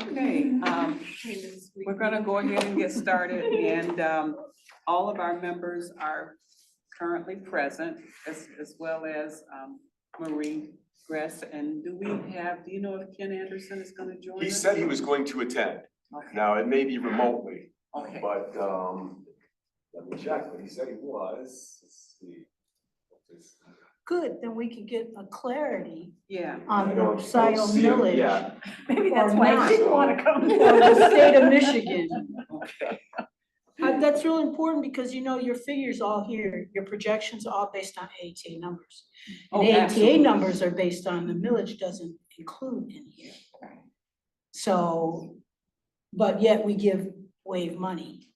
Okay, we're gonna go ahead and get started, and all of our members are currently present, as well as Marie Gress. And do you know if Ken Anderson is gonna join us? He said he was going to attend. Okay. Now, it may be remotely, Okay. but let me check, but he said he was. Let's see. Good, then we could get a clarity Yeah. on I the don't Scio see him millage. yet. Maybe that's Or why not. I didn't want to come. Or the state of Michigan. Okay. That's really important because you know your figures all here, your projections are all based on ATA numbers. And Oh, ATA absolutely. numbers are based on the millage doesn't include in here. So, but yet we give WAVE money.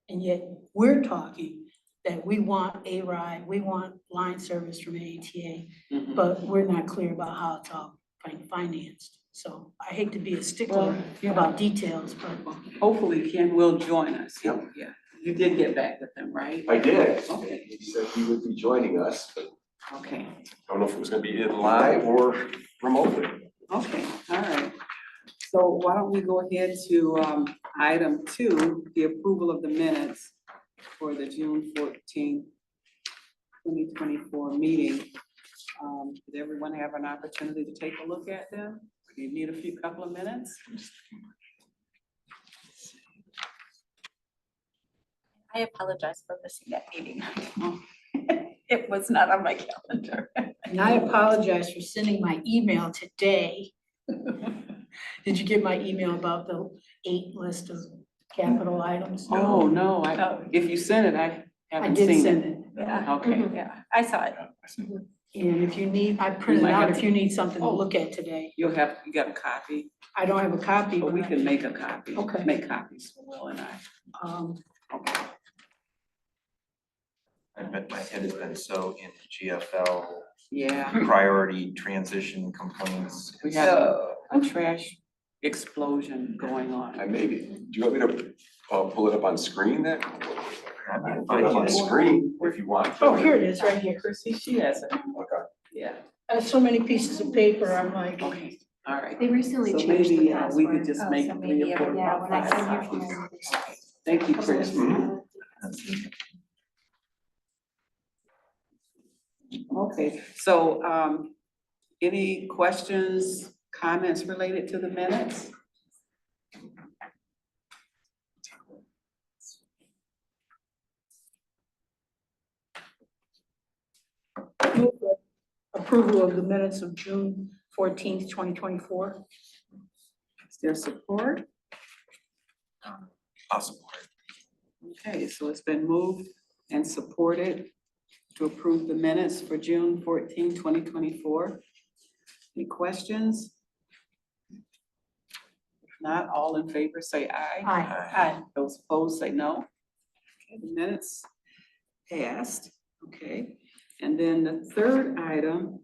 And yet we're talking that we want a ride, we want line service from ATA, Mhm. but we're not clear about how it's all financed. So I hate to be a stickler Well, yeah. about details, but Hopefully Ken will join us. Yep. Yeah, you did get back with him, right? I did. Okay. He said he would be joining us, but Okay, I don't know if it was gonna be in live or remotely. okay, all right. So why don't we go ahead to item 2, the approval of the minutes for the June 14th, 2024 meeting. Did everyone have an opportunity to take a look at them? Do you need a couple of minutes? I apologize for missing that meeting. Oh. It was not on my calendar. and I apologize for sending my email today. Did you get my email about the 8 list of capital items? Oh, no, Oh. if you sent it, I I haven't did seen send it. it. Yeah. Okay. Yeah, I saw it. And if you need, I printed might out have if to- you need something to Oh. look at today. You got a copy? I don't have a copy, But but we can make a copy. Okay. Make copies for Will and I. Okay. My head has been so in GFL Yeah, priority transition complaints. we have a trash explosion going on. Maybe. Do you want me to pull it up on screen then? I mean, Put it up on screen if you want. oh, here it is, right here. Chrissy, she has it. Okay. Yeah, I have so many pieces of paper, I'm like, okay, all right. They recently So changed the maybe password. we could just Oh, make so 3 maybe, or 4 yeah, when I send you copies. from. Thank you, Chris. Mhm. Okay, so any questions, comments related to the minutes? approval of the minutes of June 14th, 2024. Is there support? I'll support it. Okay, so it's been moved and supported to approve the minutes for June 14, 2024. Any questions? If not, all in favor say aye. Aye. Aye. Those opposed say no. Okay, the minutes passed, okay. And then the third item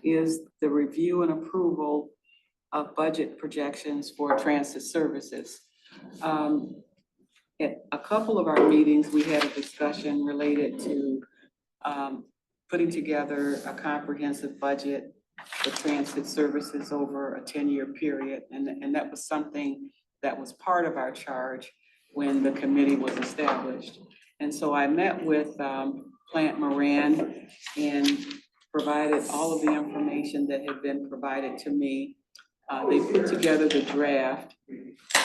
is the review and approval of budget projections for transit services. At a couple of our meetings, we had a discussion related to putting together a comprehensive budget for transit services over a 10-year period. And that was something that was part of our charge when the committee was established. And so I met with Plant Moran and provided all of the information that had been provided to me. They put together the draft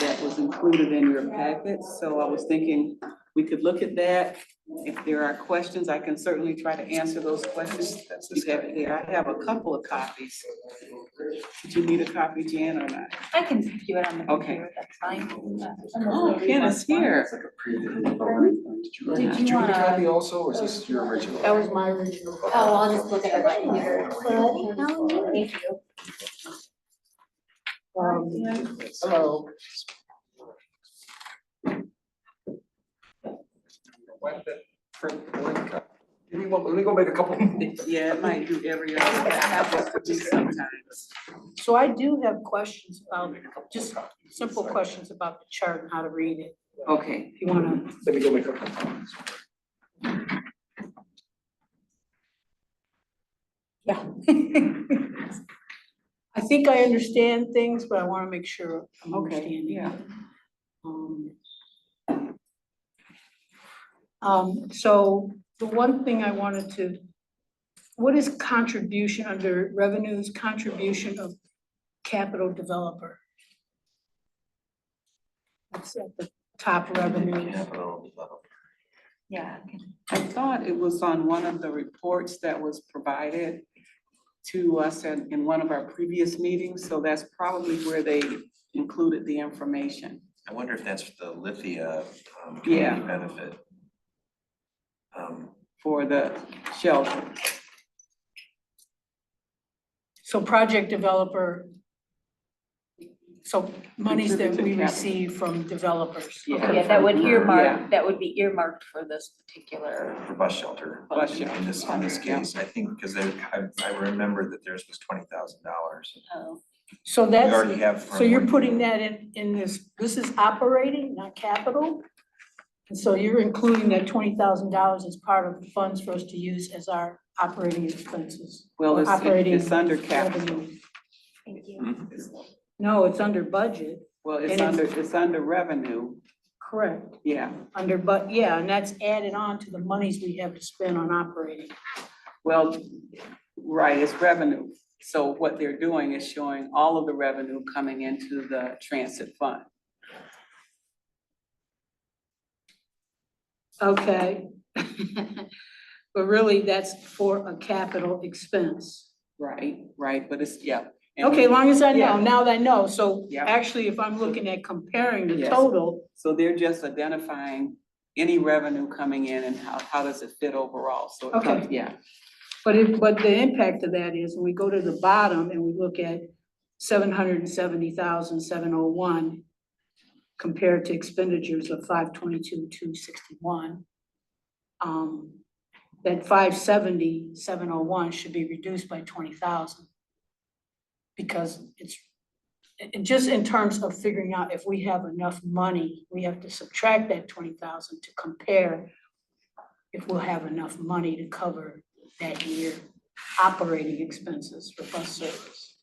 that was included in your packets. So I was thinking we could look at that. If there are questions, I can certainly try to answer those questions. You have it there. I have a couple of copies. Did you need a copy, Jan, or not? I can view it on the Okay. computer, that's fine. Oh, Ken is here. It's like a preview. Did you Did you get a wanna- copy also, or is this your original? That was my original. Oh, I'll just look at it right here. Thank you. So Let me go make a couple. Yeah, it might do every other, I have those to do sometimes. So I do have questions about, just simple questions about the chart and how to read it, Okay, if you wanna. Let me go make a couple. Yeah. I think I understand things, but I wanna make sure I'm Okay, understanding. yeah. So the one thing I wanted to, what is contribution under revenues, contribution of capital developer? That's at the top revenues. Capital development. Yeah. I thought it was on one of the reports that was provided to us in one of our previous meetings, so that's probably where they included the information. I wonder if that's the Lithia Yeah. community benefit. For the shelter. So project developer, so monies that we Contribute to capital. receive from developers. Yeah. Okay. Yeah, that would Yeah. earmark, that would be earmarked for this particular. For bus shelter. Bus shelter. In this Yeah. case, I think, because I remember that theirs was $20,000. Oh, So We that's, already have. so you're putting that in this is operating, not capital? And so you're including that $20,000 as part of the funds for us to use as our operating expenses? Well, or it's operating under capital. revenue. thank you. No, it's under budget, Well, And it's- it's under revenue, correct, yeah. yeah, and that's added on to the monies we have to spend on operating. Well, right, it's revenue. So what they're doing is showing all of the revenue coming into the transit fund. Okay. But really, that's for a capital expense. Right, but it's, yeah. And Okay, long as I know, Yeah. now that I know, so Yeah. actually, if I'm looking at comparing the Yes. total, So they're just identifying any revenue coming in and how does it fit overall, so it comes, Okay. yeah. but the impact of that is, when we go to the bottom and we look at 770,701 compared to expenditures of 522,261. That 570,701 should be reduced by 20,000. Because it's, and just in terms of figuring out if we have enough money, we have to subtract that 20,000 to compare if we'll have enough money to cover that year operating expenses for bus service.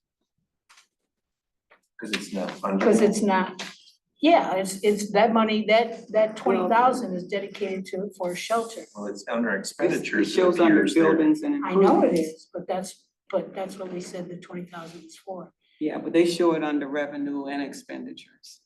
Because it's not under. Because it's not, yeah, it's that money, that 20,000 is dedicated for a shelter. Well, it's under It expenditures. shows under appears there. buildings and I know it improvements. is, but that's what we said the 20,000 is for. Yeah, but they show it under revenue and expenditures.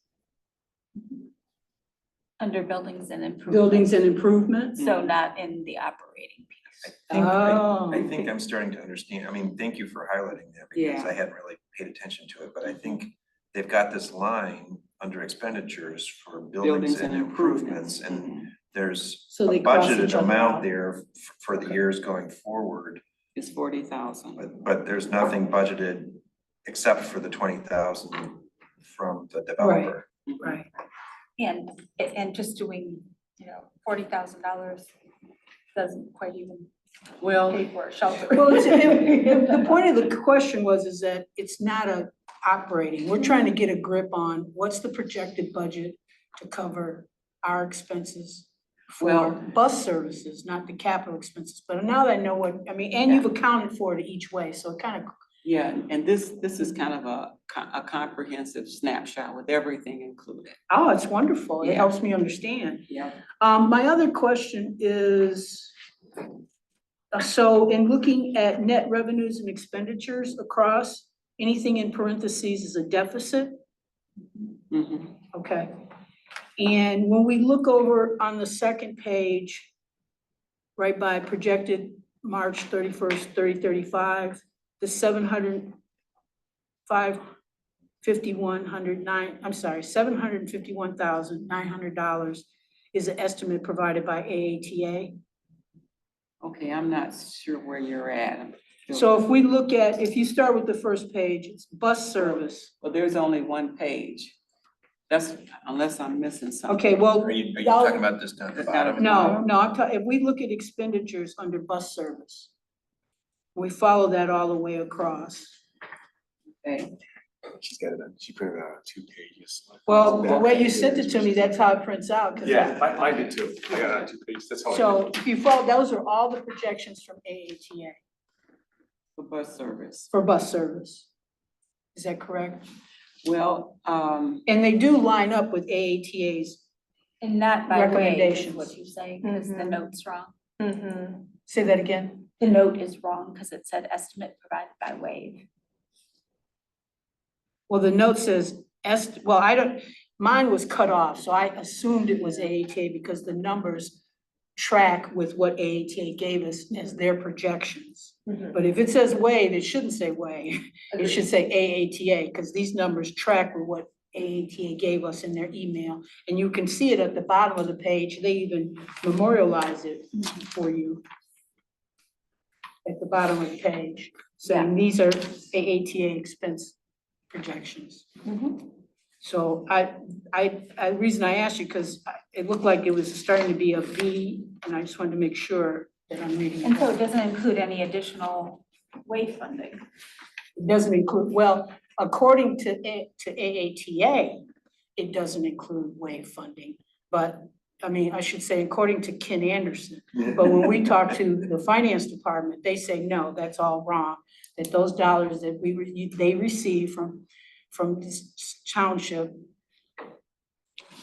Under buildings and improvements. Buildings and improvements? So not in the operating piece. I think I'm starting to understand. I mean, thank you for highlighting that because Yeah. I hadn't really paid attention to it, but I think they've got this line under expenditures for buildings and improvements, and there's So a they cross each budgeted other amount out. there for the years going forward, It's 40,000. but there's nothing budgeted except for the 20,000 from the developer. Right. And just doing, $40,000 doesn't quite even Well, pay for a shelter. Well, the point of the question is that it's not a operating. We're trying to get a grip on what's the projected budget to cover our expenses Well- for bus services, not the capital expenses. But now that I know what, I mean, and you've accounted for it each way, so it kind of, yeah, and this is kind of a comprehensive snapshot with everything included. oh, it's wonderful. It Yeah. helps me understand. Yeah. My other question is, so in looking at net revenues and expenditures across, anything in parentheses is a deficit? Okay. And when we look over on the second page, right by projected March 31st, 3035, the 751,900 is an estimate provided by AATA. Okay, I'm not sure where you're at. So if we look at, if you start with the first page, it's bus service. Well, there's only one page. That's, unless I'm missing something. Okay, well, Are you y'all- talking about this down at the bottom? no, I'm talking, if we look at expenditures under bus service, we follow that all the way across. Okay. She's got it on, she printed it out on 2 pages. Well, the way you sent it to me, that's how it prints out. 'cause Yeah, I did too. I got it on 2 pages. That's how I So did it. if you follow, those are all the projections from AATA For bus service. for bus service. Is that correct? Well, And they do line up with AATA's. And not by wave is Recommendations. what you say, because the note's wrong. Say that again? The note is wrong because it said estimate provided by wave. Well, the note says, well, I don't, mine was cut off, so I assumed it was AATA because the numbers track with what AATA gave us as their projections. But if it says wave, it shouldn't say wave. It should say AATA, because these numbers track with what AATA gave us in their email. And you can see it at the bottom of the page. They even memorialize it for you at the bottom of the page, saying these are AATA expense projections. So the reason I asked you, because it looked like it was starting to be a V, and I just wanted to make sure that I'm reading it And so it right. doesn't include any additional wave funding. It doesn't include, well, according to AATA, it doesn't include wave funding. But, I mean, I should say, according to Ken Anderson. But when we talk to the finance department, they say, no, that's all wrong. That those dollars that they receive from this township,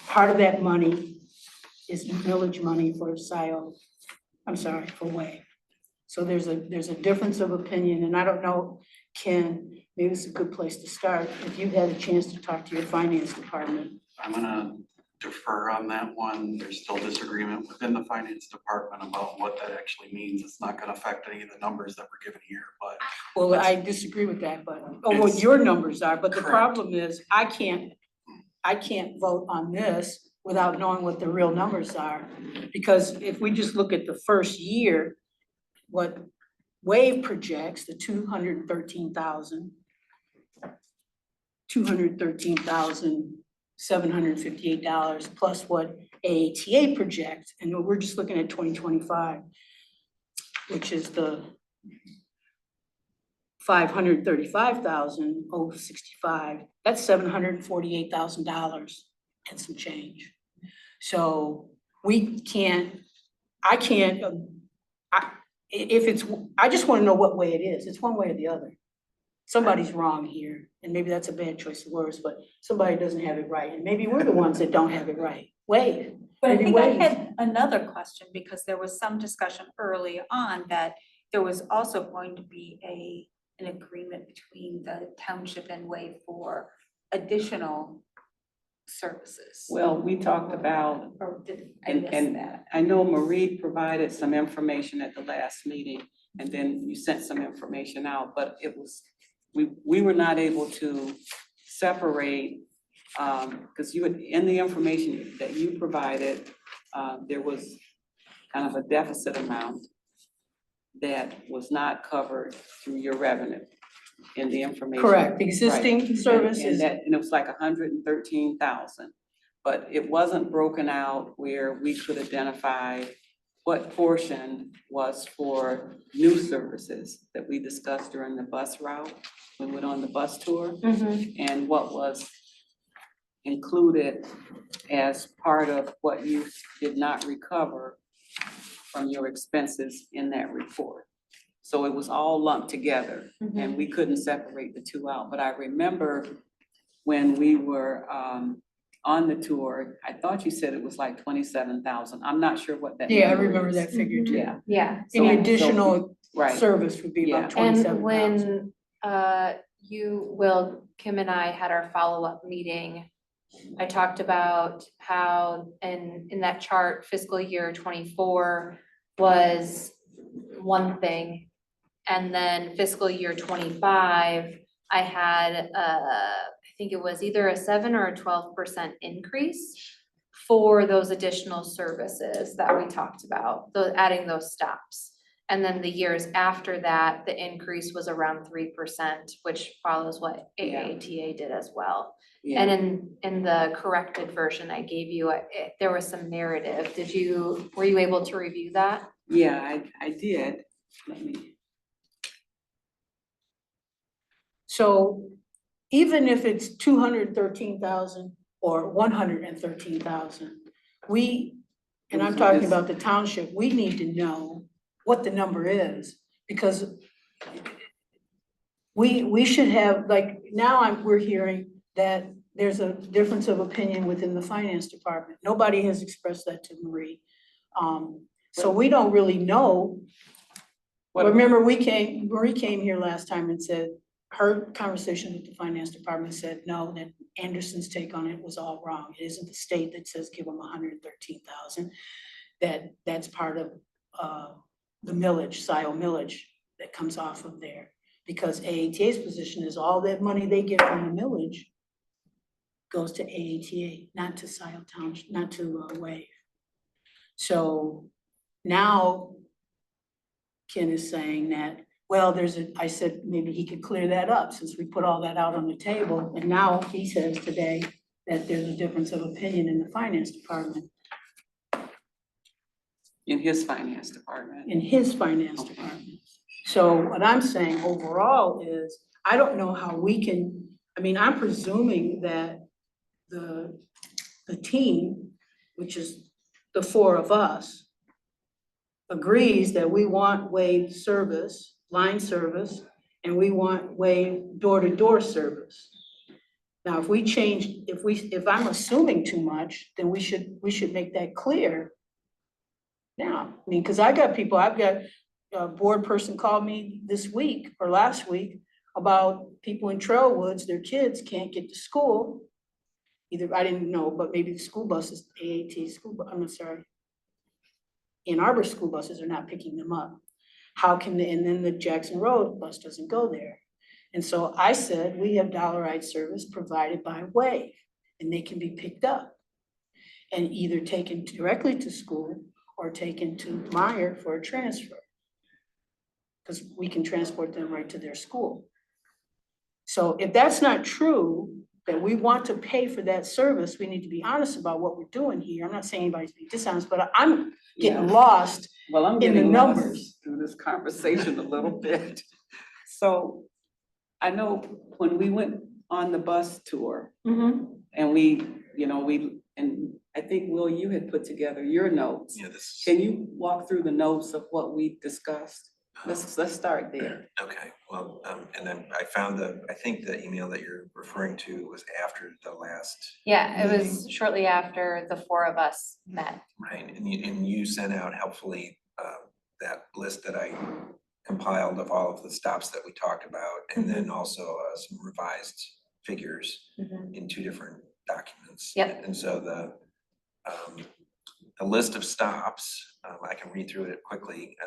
part of that money is village money for Scio, I'm sorry, for wave. So there's a difference of opinion, and I don't know, Ken, maybe it's a good place to start, if you've had a chance to talk to your finance department. I'm gonna defer on that one. There's still disagreement within the finance department about what that actually means. It's not gonna affect any of the numbers that we're given here, but Well, I disagree with that, but, what It's- your numbers are, but the Correct. problem is, I can't vote on this without knowing what the real numbers are. Because if we just look at the first year, what Wave projects, the $213,758 plus what AATA projects, and we're just looking at 2025, which is the $535,065, that's $748,000 and some change. So we can't, I just wanna know what way it is, it's one way or the other. Somebody's wrong here, and maybe that's a bad choice of words, but somebody doesn't have it right, and maybe we're the ones that don't have it right. Wait, But I Maybe think I wave. had another question, because there was some discussion early on that there was also going to be an agreement between the township and wave for additional services. well, we talked about, Or did I and, miss and that? I know Marie provided some information at the last meeting, and then you sent some information out, but it was, we were not able to separate, because you had, in the information that you provided, there was kind of a deficit amount that was not covered through your revenue in the information. correct, Right. existing And services, that, and it was like 113,000, but it wasn't broken out where we could identify what portion was for new services that we discussed during the bus route, when we went on the bus tour, and what was included as part of what you did not recover from your expenses in that report. So it was all lumped together, and we couldn't separate the two out. But I remember when we were on the tour, I thought you said it was like 27,000. I'm not sure what that yeah, I number remember is. that figure too. Yeah, Yeah, Any So- additional right. service would be about Yeah. 27,000. and when Kim and I had our follow-up meeting, I talked about how in that chart, fiscal year 24 was one thing. And then fiscal year 25, I had I think it was either a 7 or a 12% increase for those additional services that we talked about, adding those stops. And then the years after that, the increase was around 3%, which follows what Yeah. AATA did as well. Yeah. And in the corrected version I gave you, there was some narrative. Were you able to review that? Yeah, I did. Let me, So even if it's 213,000 or 113,000, and I'm talking about the township, we need to know what the number is, because we should have, like, now we're hearing that there's a difference of opinion within the finance department. Nobody has expressed that to Marie. So we don't really know. Remember, Marie came here last time and said, her conversation with the finance department said, no, that Anderson's take on it was all wrong. It isn't the state that says give them 113,000. That's part of, the millage, Scio millage that comes off of there. Because AATA's position is all that money they get from the millage goes to AATA, not to Scio Township, not to Wave. So now Ken is saying that, well, I said maybe he could clear that up since we put all that out on the table. And now he says today that there's a difference of opinion in the finance department. In his finance department. In his finance department. So what I'm saying overall is, I don't know how we can, I mean, I'm presuming that the team, which is the four of us, agrees that we want Wave service, line service, and we want Wave door-to-door service. Now, if we change, if I'm assuming too much, then we should make that clear. Now, I mean, because I've got a board person called me this week or last week about people in Trailwoods, their kids can't get to school. Either, I didn't know, but maybe the school buses, AAT school, I'm sorry. Ann Arbor school buses are not picking them up. How can they, and then the Jackson Road bus doesn't go there. And so I said, we have dollarized service provided by Wave, and they can be picked up and either taken directly to school or taken to Meyer for a transfer. Because we can transport them right to their school. So if that's not true, that we want to pay for that service, we need to be honest about what we're doing here. I'm not saying anybody's being dishonest, but I'm getting lost. Well, I'm in the getting numbers. lost through this conversation a little bit. So I know when we went on the bus tour and and I think, Will, you had put together your notes. Yeah, this. Can you walk through the notes of what we discussed? Let's start there. Okay, well, and then I found I think the email that you're referring to was after the last. Yeah, it was meeting. shortly after the four of us met. Right, and you sent out helpfully that list that I compiled of all of the stops that we talked about, and then also some revised figures in two different documents. Yep. And so the list of stops, I can read through it quickly.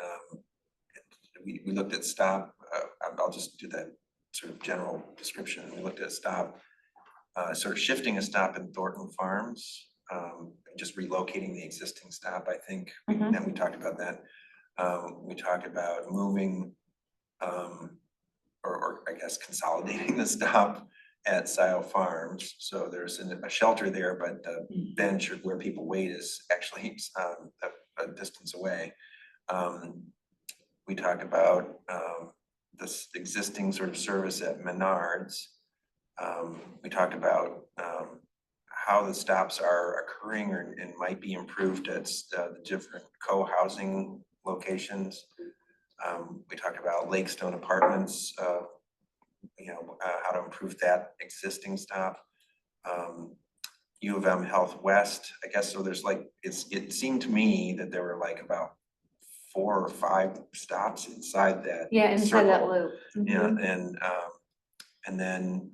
We looked at stop, I'll just do that sort of general description. We looked at stop, sort of shifting a stop in Thornton Farms, just relocating the existing stop, I think, and we talked about that. We talked about moving, or I guess consolidating the stop at Scio Farms. So there's a shelter there, but the bench where people wait is actually a distance away. We talked about this existing sort of service at Menards. We talked about how the stops are occurring and might be improved at the different co-housing locations. We talked about Lakestone Apartments, how to improve that existing stop. U of M Health West, I guess, so there's it seemed to me that there were like about 4 or 5 stops inside that. Yeah, inside that circle. loop. Yeah, and then,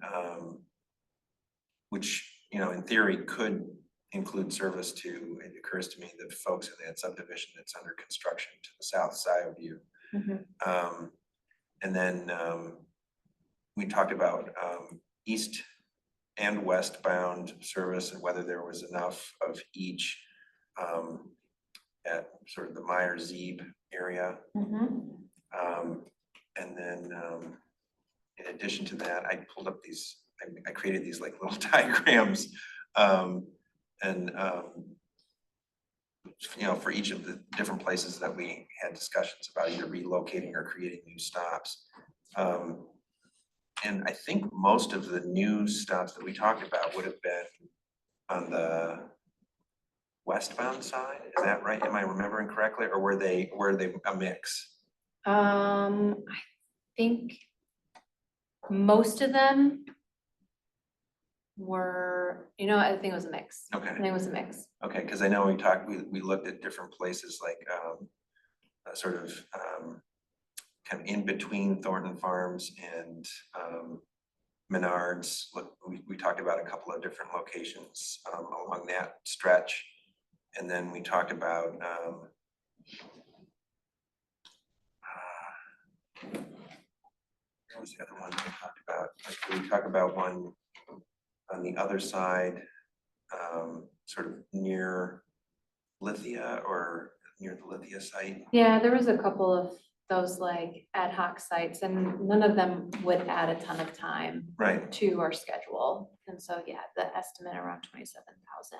which, in theory could include service to, it occurs to me, the folks in that subdivision that's under construction to the south side of you. And then we talked about east and westbound service and whether there was enough of each at sort of the Meyer-Zeeb area. And then in addition to that, I pulled up these, I created these like little diagrams for each of the different places that we had discussions about either relocating or creating new stops. And I think most of the new stops that we talked about would have been on the westbound side. Is that right? Am I remembering correctly, or were they a mix? I think Most of them were, I think it was a mix. I Okay, think it was a mix. okay, because I know we looked at different places like sort of kind of in between Thornton Farms and Menards. Look, we talked about a couple of different locations along that stretch. And then we talked about what was the other one we talked about? Like, we talked about one on the other side, sort of near Lithia or near the Lithia site. Yeah, there was a couple of those like ad hoc sites and none of them would add a ton of time Right, to our schedule. And so, yeah, the estimate around 27,000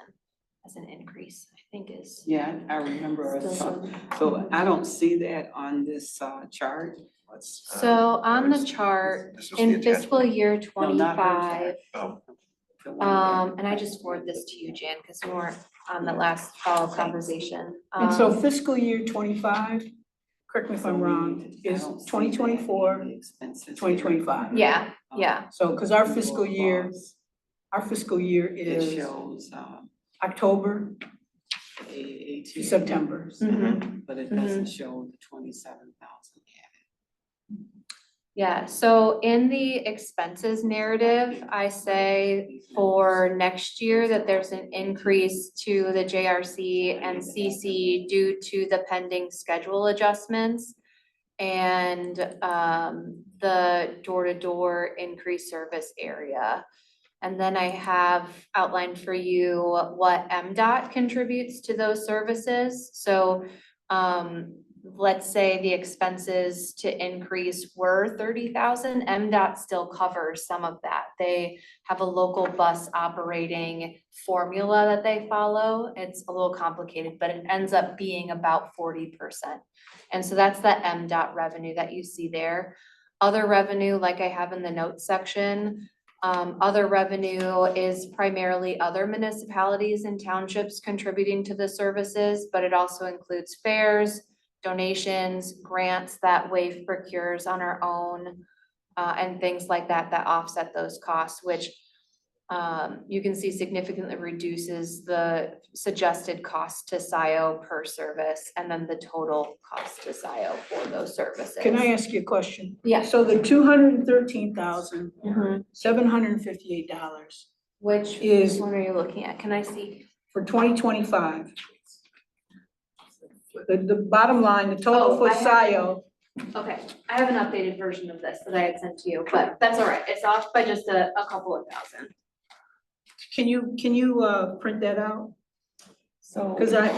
as an increase, I think is. Yeah, I remember. Still So I don't see that on this chart. let's. So on the chart, this was the in attachment. fiscal year No, not her 25, Oh, The one that- and I just forwarded this to you, Jan, because we weren't on the last follow-up conversation. And so fiscal year 25, correct me if So I'm we- wrong, I is don't see that 2024, in the expenses. 2025. Yeah, yeah. So, because our fiscal year It is shows October AAT. to September. Mhm. But it doesn't show the 27,000 Yeah, so in the expenses narrative, I say for next year that there's an increase to the JRC and CC due to the pending schedule adjustments and the door-to-door increased service area. And then I have outlined for you what MDOT contributes to those services. So let's say the expenses to increase were 30,000, MDOT still covers some of that. They have a local bus operating formula that they follow. It's a little complicated, but it ends up being about 40%. And so that's the MDOT revenue that you see there. Other revenue, like I have in the notes section, other revenue is primarily other municipalities and townships contributing to the services, but it also includes fares, donations, grants that WAVE procures on our own, and things like that that offset those costs, which you can see significantly reduces the suggested cost to Scio per service and then the total cost to Scio for those services. Can I ask you a question? Yeah. So the $213,758 Which is one are you looking at? Can I see? for 2025. The bottom line, the total Oh, for I have- Scio, Okay, I have an updated version of this that I had sent to you, but that's all right. It's off by just a couple of thousand. can you print that out? So. Because I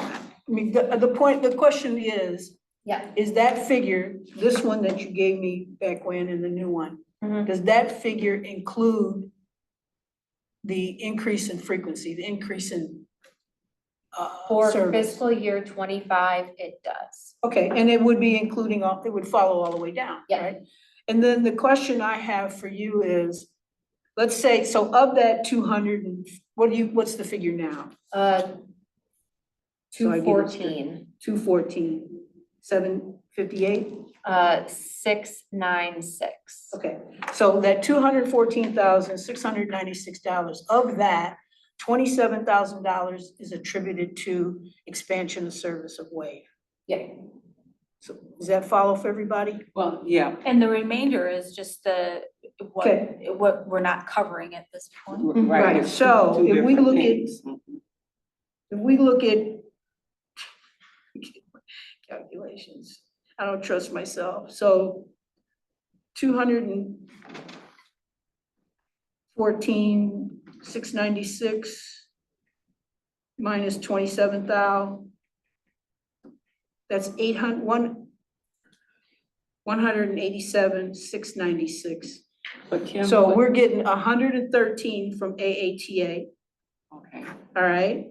mean, the question is, Yeah. is that figure, this one that you gave me back when and the new one, Mhm. does that figure include the increase in frequency, the increase in For service? fiscal year 25, it does. Okay, and it would be including all, it would follow all the way down, Yeah. right? And then the question I have for you is, let's say, so of that 200 and, what's the figure now? So I get it straight. 214, 214, 758? 696. Okay, so that $214,696, of that, $27,000 is attributed to expansion of service of WAVE. Yeah. So does that follow for everybody? Well, yeah. And the remainder is just Okay. what we're not covering at this point. Right, it's so two if we different look at- things. If we look at calculations, I don't trust myself, so 214,696 minus 27,000. That's 187,696. But Kim. So we're getting 113 from AATA, Okay, all right?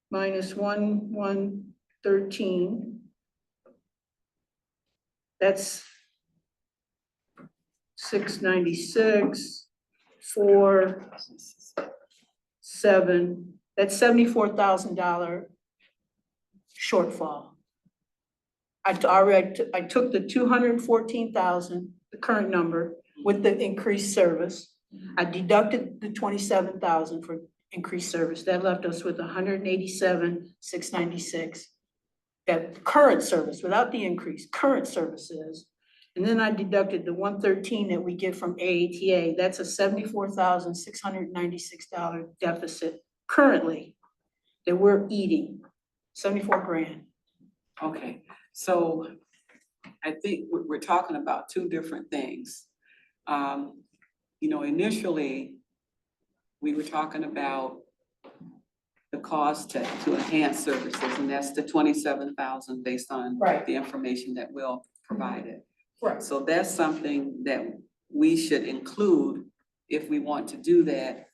Minus 113. That's 696, 4, 7, that's $74,000 shortfall. I took the 214,000, the current number, with the increased service. I deducted the 27,000 for increased service. That left us with 187,696. That current service, without the increase, current services. And then I deducted the 113 that we get from AATA. That's a $74,696 deficit currently that we're eating, 74 grand. Okay, so I think we're talking about two different things. Initially, we were talking about the cost to enhance services, and that's the 27,000 based on Right. the information that Will provided. Right. So that's something that we should include if we want to do that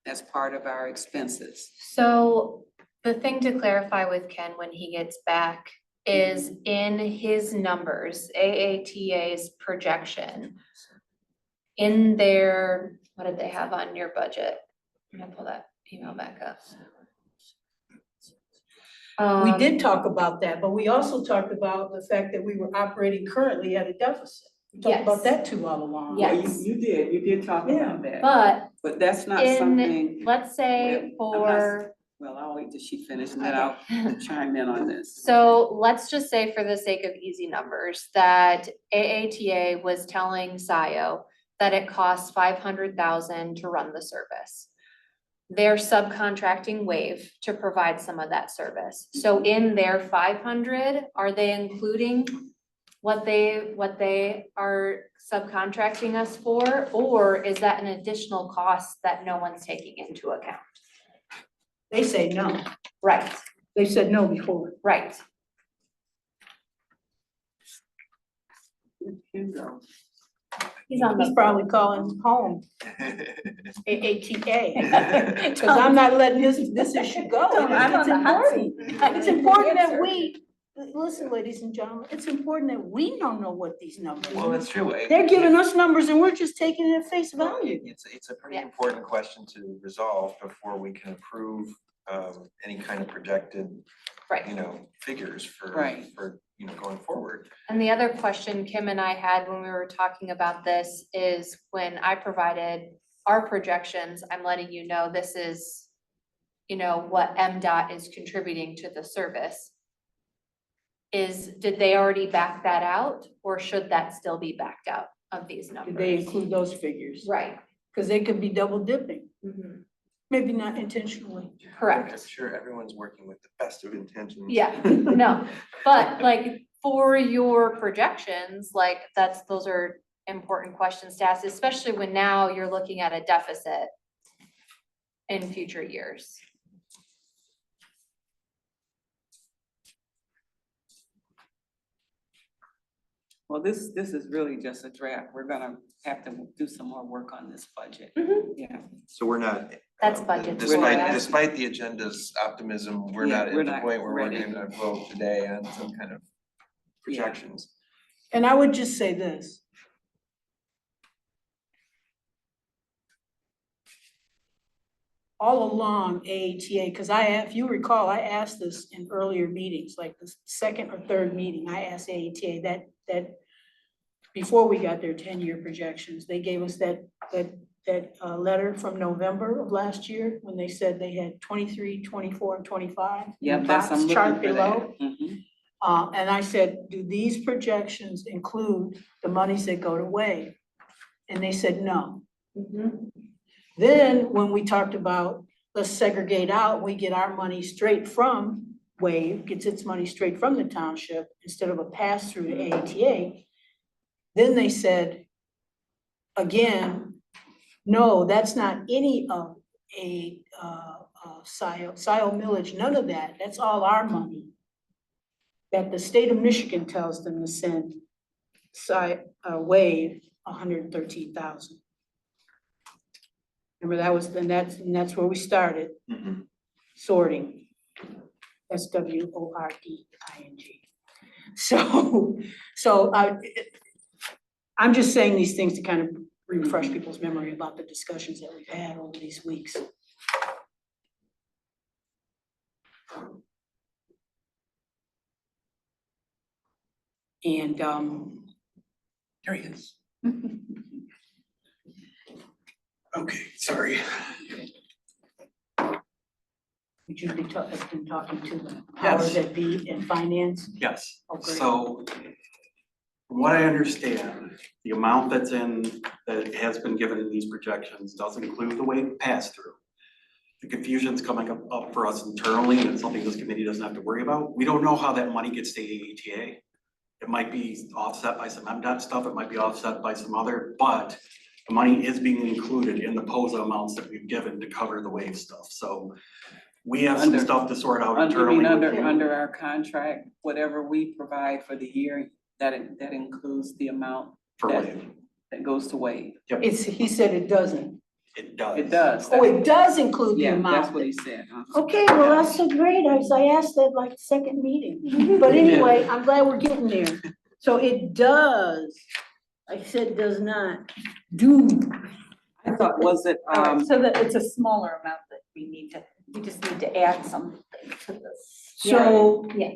as part of our expenses. So the thing to clarify with Ken when he gets back is in his numbers, AATA's projection. In their, what did they have on your budget? I'm gonna pull that email back up. We did talk about that, but we also talked about the fact that we were operating currently at a deficit. We talked about Yes. that too all along. Yeah. Well, Yes. you did talk about that, But but that's not in, something, let's say I'm not- for, well, I'll wait till she finishes and then I'll chime in on this. so let's just say for the sake of easy numbers, that AATA was telling Scio that it costs 500,000 to run the service. They're subcontracting Wave to provide some of that service. So in their 500, are they including what they are subcontracting us for? Or is that an additional cost that no one's taking into account? They say no. Right, They said no before. right. He's on He's the. probably calling home, AATA. Cause I'm not letting this issue go. Tom, I'm It's on the hot important. It's important that listen, ladies and gentlemen, it's important that we don't know what these numbers Well, are. that's true. They're giving us numbers and we're just taking it at face Well, value. It's a pretty Yeah. important question to resolve before we can approve any kind of projected, Right. figures for Right. going forward. And the other question Kim and I had when we were talking about this is when I provided our projections, I'm letting you know this is, what MDOT is contributing to the service. Did they already back that out or should that still be backed out of these numbers? Did they include those figures? Right. Cause they could be double dipping, Mhm. maybe not intentionally. I'm Correct. sure everyone's working with the best of intentions. Yeah, no, but like for your projections, like those are important questions to ask, especially when now you're looking at a deficit in future years. Well, this is really just a draft. We're gonna have to do some more work on this budget. Mhm. Yeah, So we're not. That's budget. Despite the agenda's optimism, we're Yeah, not we're at the not point where we're ready. gonna vote today on some kind of projections. And I would just say this. All along AATA, because if you recall, I asked this in earlier meetings, like the second or third meeting, I asked AATA that before we got their 10-year projections, they gave us that letter from November of last year when they said they had 23, 24, and 25. yep, The that's, I'm box looking chart for below. that. Mhm. And I said, do these projections include the monies that go to WAVE? And they said, no. Mhm. Then when we talked about, let's segregate out, we get our money straight from WAVE, gets its money straight from the township instead of a pass through to AATA. Then they said, again, no, that's not any of Scio millage, none of that. That's all our money that the state of Michigan tells them to send WAVE 113,000. Remember and that's where we started Mhm. sorting. SWORDING. So I'm just saying these things to kind of refresh people's memory about the discussions that we've had over these weeks. And There he is. Okay, sorry. Would you be been talking to the powers that be in finance? Yes, Oh, great. so from what I understand, the amount that's in, that has been given in these projections does include the wave pass-through. The confusion's coming up for us internally, and it's something this committee doesn't have to worry about. We don't know how that money gets to AATA. It might be offset by some MDOT stuff, it might be offset by some other, but the money is being included in the POSA amounts that we've given to cover the wave stuff, so we have some Under- stuff to sort out You internally. mean with you. under our contract, whatever we provide for the year, that includes the amount For that- wave, that goes to wave? He said it doesn't. it does. It does. Oh, it does include the Yeah, amount. that's what he said. Okay, well, that's so great. I asked that like second meeting. But anyway, I'm glad we're getting there. So it does. I said does not. Do. I thought, was it, All right, so that it's a smaller amount that we just need to add something to this. So. Yeah.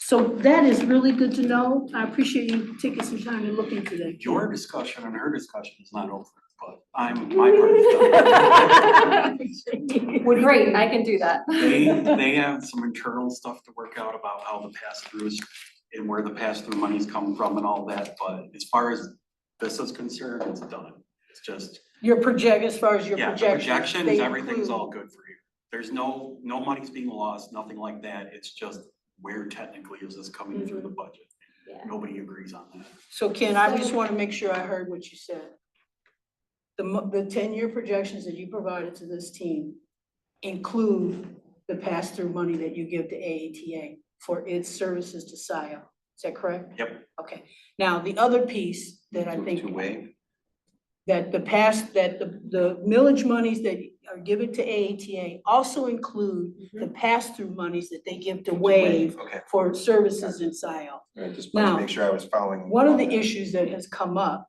So that is really good to know. I appreciate you taking some time to look into that. Your discussion and her discussion is not over, but my part is done. Great, I can do that. They have some internal stuff to work out about how the pass-throughs and where the pass-through money's come from and all that, but as far as this is concerned, it's done. It's just, As far as your yeah, the projections. projections, they everything's include- all good for you. There's no money's being lost, nothing like that. It's just where technically is this coming through the budget? Yeah. Nobody agrees on that. So Ken, I just want to make sure I heard what you said. The 10-year projections that you provided to this team include the pass-through money that you give to AATA for its services to Scio. Is that correct? Yep. Okay. Now, the other piece that I think. To wave, That the millage monies that are given to AATA also include the pass-through monies that they give to WAVE okay, for services in Scio. I just wanted Now, to make sure I was following. One of all the that. issues that has come up,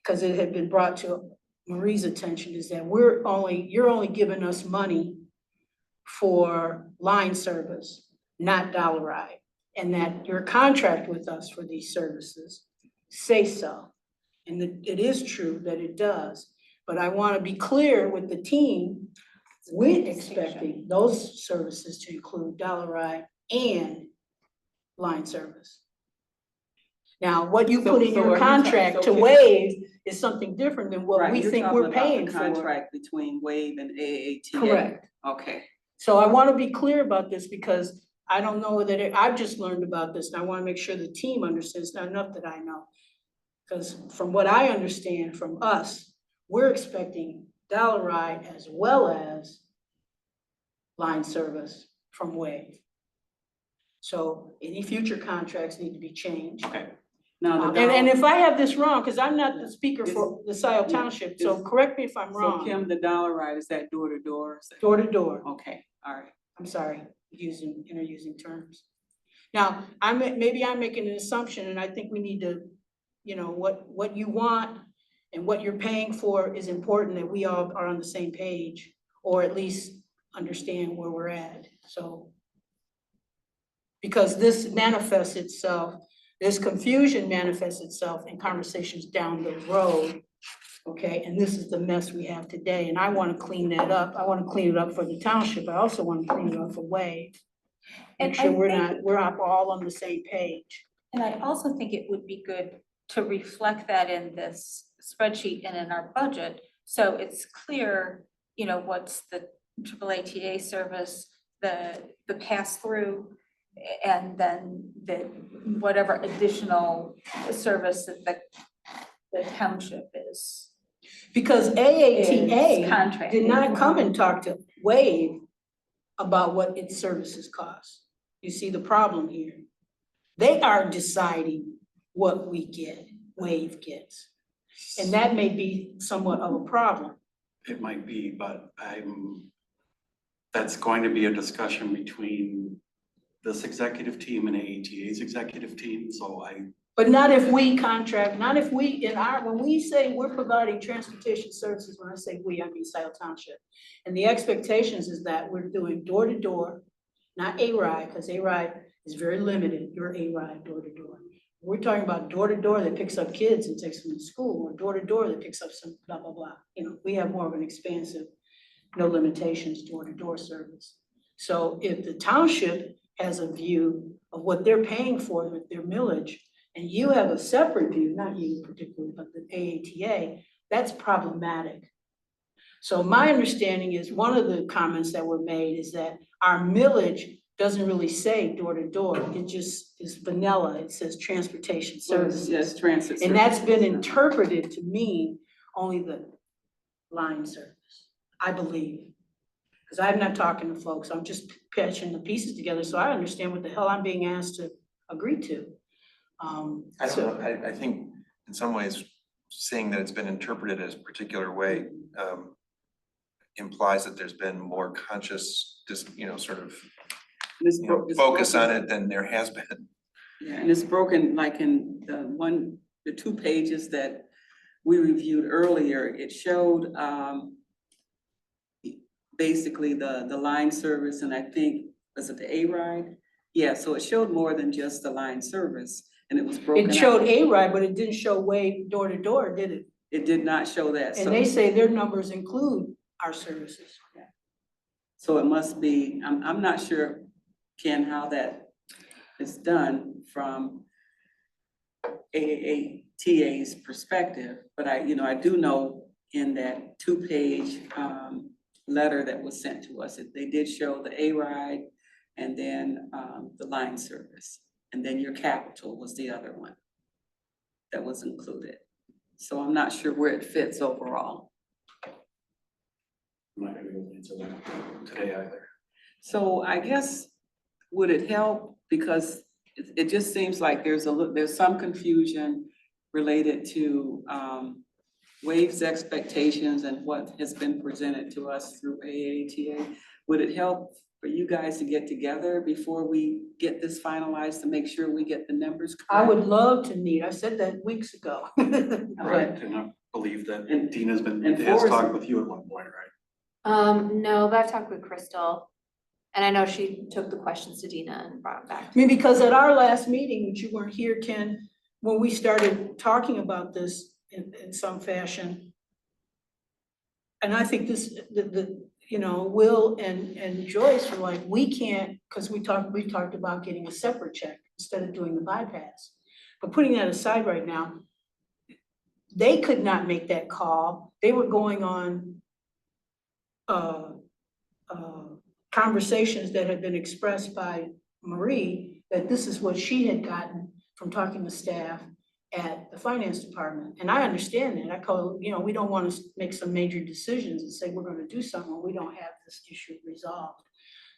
because it had been brought to Marie's attention, is that you're only giving us money for line service, not dollar ride. And that your contract with us for these services say so. And it is true that it does, but I want to be clear with the team, we're expecting those services to include dollar ride and line service. Now, what you So- put in so are your you talking- contract so to can- waive is something different than what Right, we you're think talking we're about the paying for. contract between WAVE and AATA. Correct. Okay. So I want to be clear about this because I don't know I've just learned about this and I want to make sure the team understands, not enough that I know. Because from what I understand from us, we're expecting dollar ride as well as line service from WAVE. So any future contracts need to be changed. Okay. Now, the And dollar, if I have this wrong, because I'm not the speaker for the Scio Township, so correct me if I'm so wrong. Kim, the dollar ride, is that door to door? Is that- Door to door. Okay, all right. I'm sorry, using terms. Now, maybe I'm making an assumption and I think we need to, what you want and what you're paying for is important, that we all are on the same page, or at least understand where we're at, so. Because this confusion manifests itself in conversations down the road. Okay, and this is the mess we have today, and I want to clean that up. I want to clean it up for the township. I also want to clean it up for WAVE. And Make I sure think- we're all on the same page. And I also think it would be good to reflect that in this spreadsheet and in our budget. So it's clear, what's the AAA service, the pass-through, and then the whatever additional service that the township is Because AATA contract. did not come and talk to WAVE about what its services cost. You see the problem here? They are deciding what we get, WAVE gets. And that may be somewhat of a problem. It might be, but that's going to be a discussion between this executive team and AATA's executive team, so But not if we contract, not if we, when we say we're providing transportation services, when I say we, I mean Scio Township. And the expectations is that we're doing door to door, not A-Ride, because A-Ride is very limited, you're A-Ride door to door. We're talking about door to door that picks up kids and takes them to school, or door to door that picks up some blah, blah, blah. You know, we have more of an expansive, no limitations, door to door service. So if the township has a view of what they're paying for with their millage, and you have a separate view, not you particularly, but the AATA, that's problematic. So my understanding is one of the comments that were made is that our millage doesn't really say door to door. It just is vanilla. It says transportation services. Yes, transit. And that's been services. interpreted to mean only the line service, I believe. Because I'm not talking to folks, I'm just patching the pieces together, so I understand what the hell I'm being asked to agree to. I don't know, I think in some ways, saying that it's been interpreted as a particular way, implies that there's been more conscious, sort of, It's focus on broken. it than there has been. Yeah, and it's broken like in the 2 pages that we reviewed earlier, it showed basically the line service, and I think, was it the A-Ride? Yeah, so it showed more than just the line service, and it was broken It showed out. A-Ride, but it didn't show way door to door, did it? It did not show that, And so, they say their numbers include our services. so it must be, I'm not sure, Ken, how that is done from AATA's perspective, but I do know in that 2-page letter that was sent to us, they did show the A-Ride and then the line service, and then your capital was the other one that was included. So I'm not sure where it fits overall. I'm not gonna be able to answer that today either. So I guess, would it help, because it just seems like there's some confusion related to WAVE's expectations and what has been presented to us through AATA. Would it help for you guys to get together before we get this finalized to make sure we get the numbers correct? I would love to meet, I said that weeks ago. Right, and I believe that And- Dina's and has Forrest- talked with you at one point, right? No, but I've talked with Crystal, and I know she took the questions to Dina and brought it back. I mean, because at our last meeting, which you weren't here, Ken, when we started talking about this in some fashion, and I think this, Will and Joyce were like, we can't, because we talked about getting a separate check instead of doing the bypass. But putting that aside right now, they could not make that call. They were going on conversations that had been expressed by Marie, that this is what she had gotten from talking to staff at the finance department. And I understand that. I call, we don't want to make some major decisions and say we're going to do something when we don't have this issue resolved.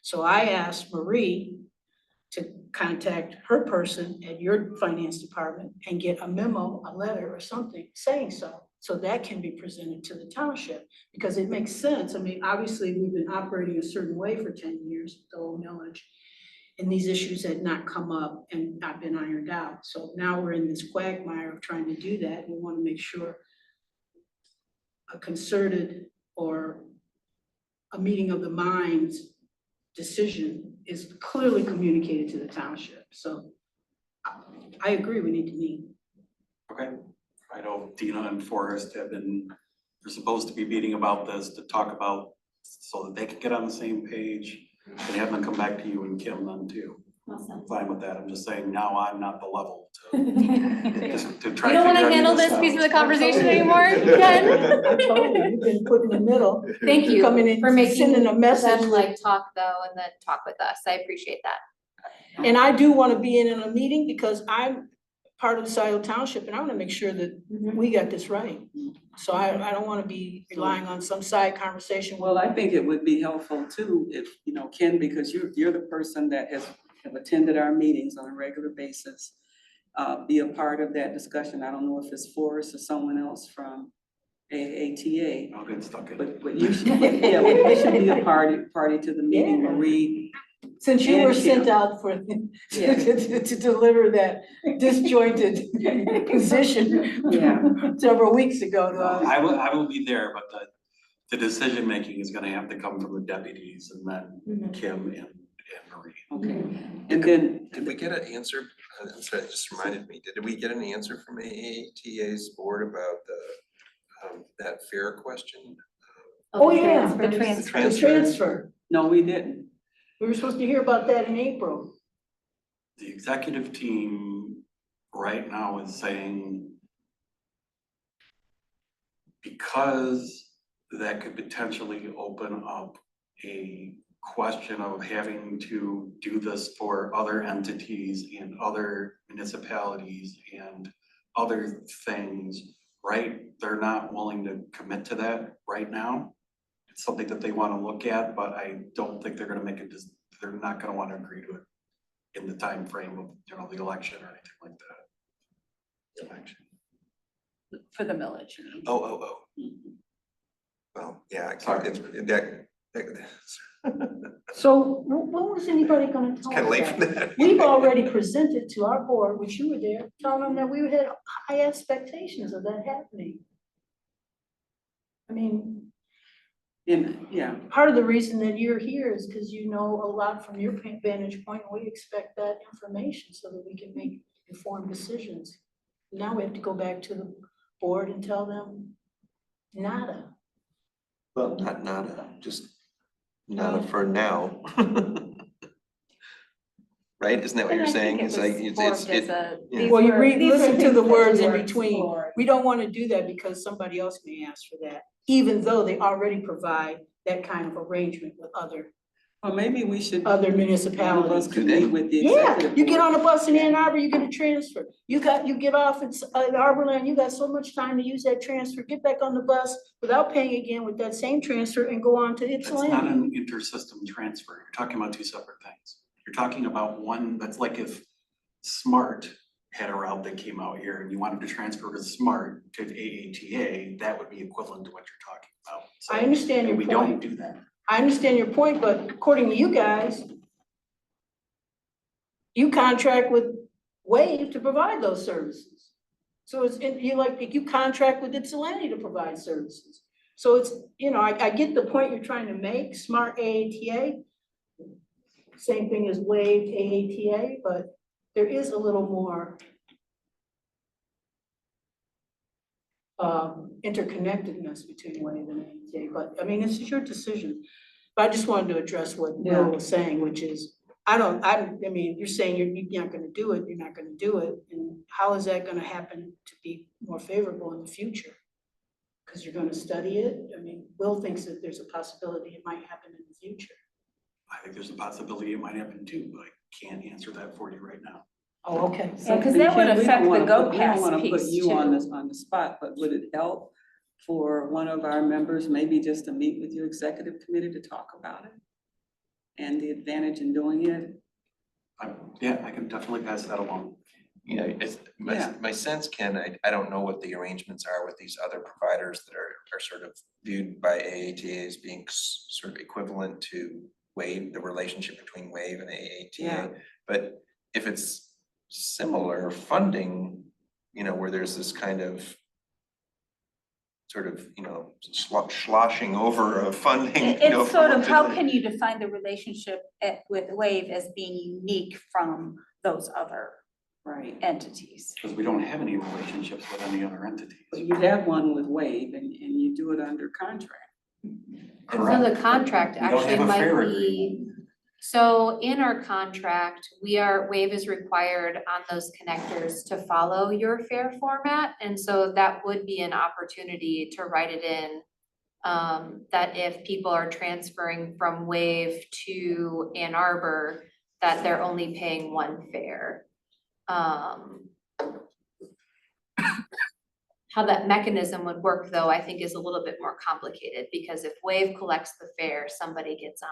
So I asked Marie to contact her person at your finance department and get a memo, a letter or something saying so. So that can be presented to the township, because it makes sense. I mean, obviously, we've been operating a certain way for 10 years, with the old millage, and these issues had not come up and not been ironed out. So now we're in this quagmire of trying to do that. We want to make sure a concerted or a meeting of the minds decision is clearly communicated to the township. So I agree, we need to meet. Okay, I know Dina and Forrest they're supposed to be meeting about this to talk about, so that they can get on the same page and have them come back to you and Kim then too. Awesome. Fine with that, I'm just saying now I'm not the level to You try. don't wanna figure any handle of this out. piece of the conversation anymore, Ken? I told you, you've been put in the middle. Thank you Coming in, for making sending a message. them like talk though, and then talk with us. I appreciate that. And I do want to be in a meeting because I'm part of the Scio Township and I want to make sure that we got this right. So I don't want to be relying on some side conversation. Well, I think it would be helpful too, if, Ken, because you're the person that have attended our meetings on a regular basis. Be a part of that discussion. I don't know if it's Forrest or someone else from AATA. I'll get stuck in. But you should, you should be a party to the meeting, Yeah. Marie. Since you were And sent Kim. out for, Yeah. to deliver that disjointed position Yeah. several weeks ago to us. I will be there, but the decision making is gonna have to come from the deputies and then Kim Marie. Okay, and then, Did we get an answer? Sorry, it just reminded me, did we get any answer from AATA's board about that fair question? Oh, yeah. The The transfer. The transfer. no, we didn't. We were supposed to hear about that in April. The executive team right now is saying because that could potentially open up a question of having to do this for other entities and other municipalities and other things, right? They're not willing to commit to that right now. It's something that they want to look at, but I don't think they're gonna make it, they're not gonna want to agree to it in the time frame of, you know, the election or anything like that. Election. For the millage. Oh. Well, yeah, I can't, So when was anybody gonna it's tell kind of us late that? for that. We've already presented to our board, which you were there, telling them that we had high expectations of that happening. I mean, And, yeah, part of the reason that you're here is because you know a lot from your vantage point. We expect that information so that we can make informed decisions. Now we have to go back to the board and tell them nada. Well, not nada, just nada for now. Right, isn't that what you're saying? It's like, yeah. Well, you read, these were listen to things the that words we in were between. exploring. We don't want to do that because somebody else may ask for that, even though they already provide that kind of arrangement with other well, maybe we should, one of us municipalities. could Do they? meet with the Yeah, executive. you get board. on a bus in Ann Arbor, you get a transfer. You get off in Arborland, you got so much time to use that transfer, get back on the bus without paying again with that same transfer and go on to That's not Ypsilanti. an inter-system transfer. You're talking about two separate things. You're talking about one, that's like if Smart had a route that came out here and you wanted to transfer to Smart to AATA, that would be equivalent to what you're talking about. So- I understand your and we don't point. do that. I understand your point, but according to you guys, you contract with Wave to provide those services. So you contract with Ypsilanti to provide services. So it's, I get the point you're trying to make, Smart AATA. Same thing as Wave AATA, but there is a little more interconnectedness between Wave and AATA, but I mean, it's your decision. But I just wanted to address what Will was saying, which is, I mean, you're saying you're not gonna do it, you're not gonna do it, and how is that gonna happen to be more favorable in the future? Because you're gonna study it, I mean, Will thinks that there's a possibility it might happen in the future. I think there's a possibility it might happen too, but I can't answer that for you right now. Oh, okay. Yeah, 'cause that would Ken, we don't affect the wanna Go put- we don't Pass wanna put piece, you on too. this, on the spot, but would it help for one of our members, maybe just to meet with your executive committee to talk about it? And the advantage in doing it? Yeah, I can definitely pass that along. You know, my sense, Ken, I don't know what the arrangements are with these other providers that are sort of viewed by AATA as being sort of equivalent to Wave, the relationship between Wave and AATA. Yeah. But if it's similar funding, where there's this kind of sort of, sloshing over of funding. It's sort of, how from- can you define the relationship with Wave as being unique from those other Right. entities? Because we don't have any relationships with any other entities. But you have one with Wave and you do it under contract. So the contract We don't have actually a fair might be, so in our contract, Wave is required on those connectors to follow your fair format. And so that would be an opportunity to write it in, that if people are transferring from Wave to Ann Arbor, that they're only paying one fare. How that mechanism would work, though, I think is a little bit more complicated, because if Wave collects the fare, somebody gets on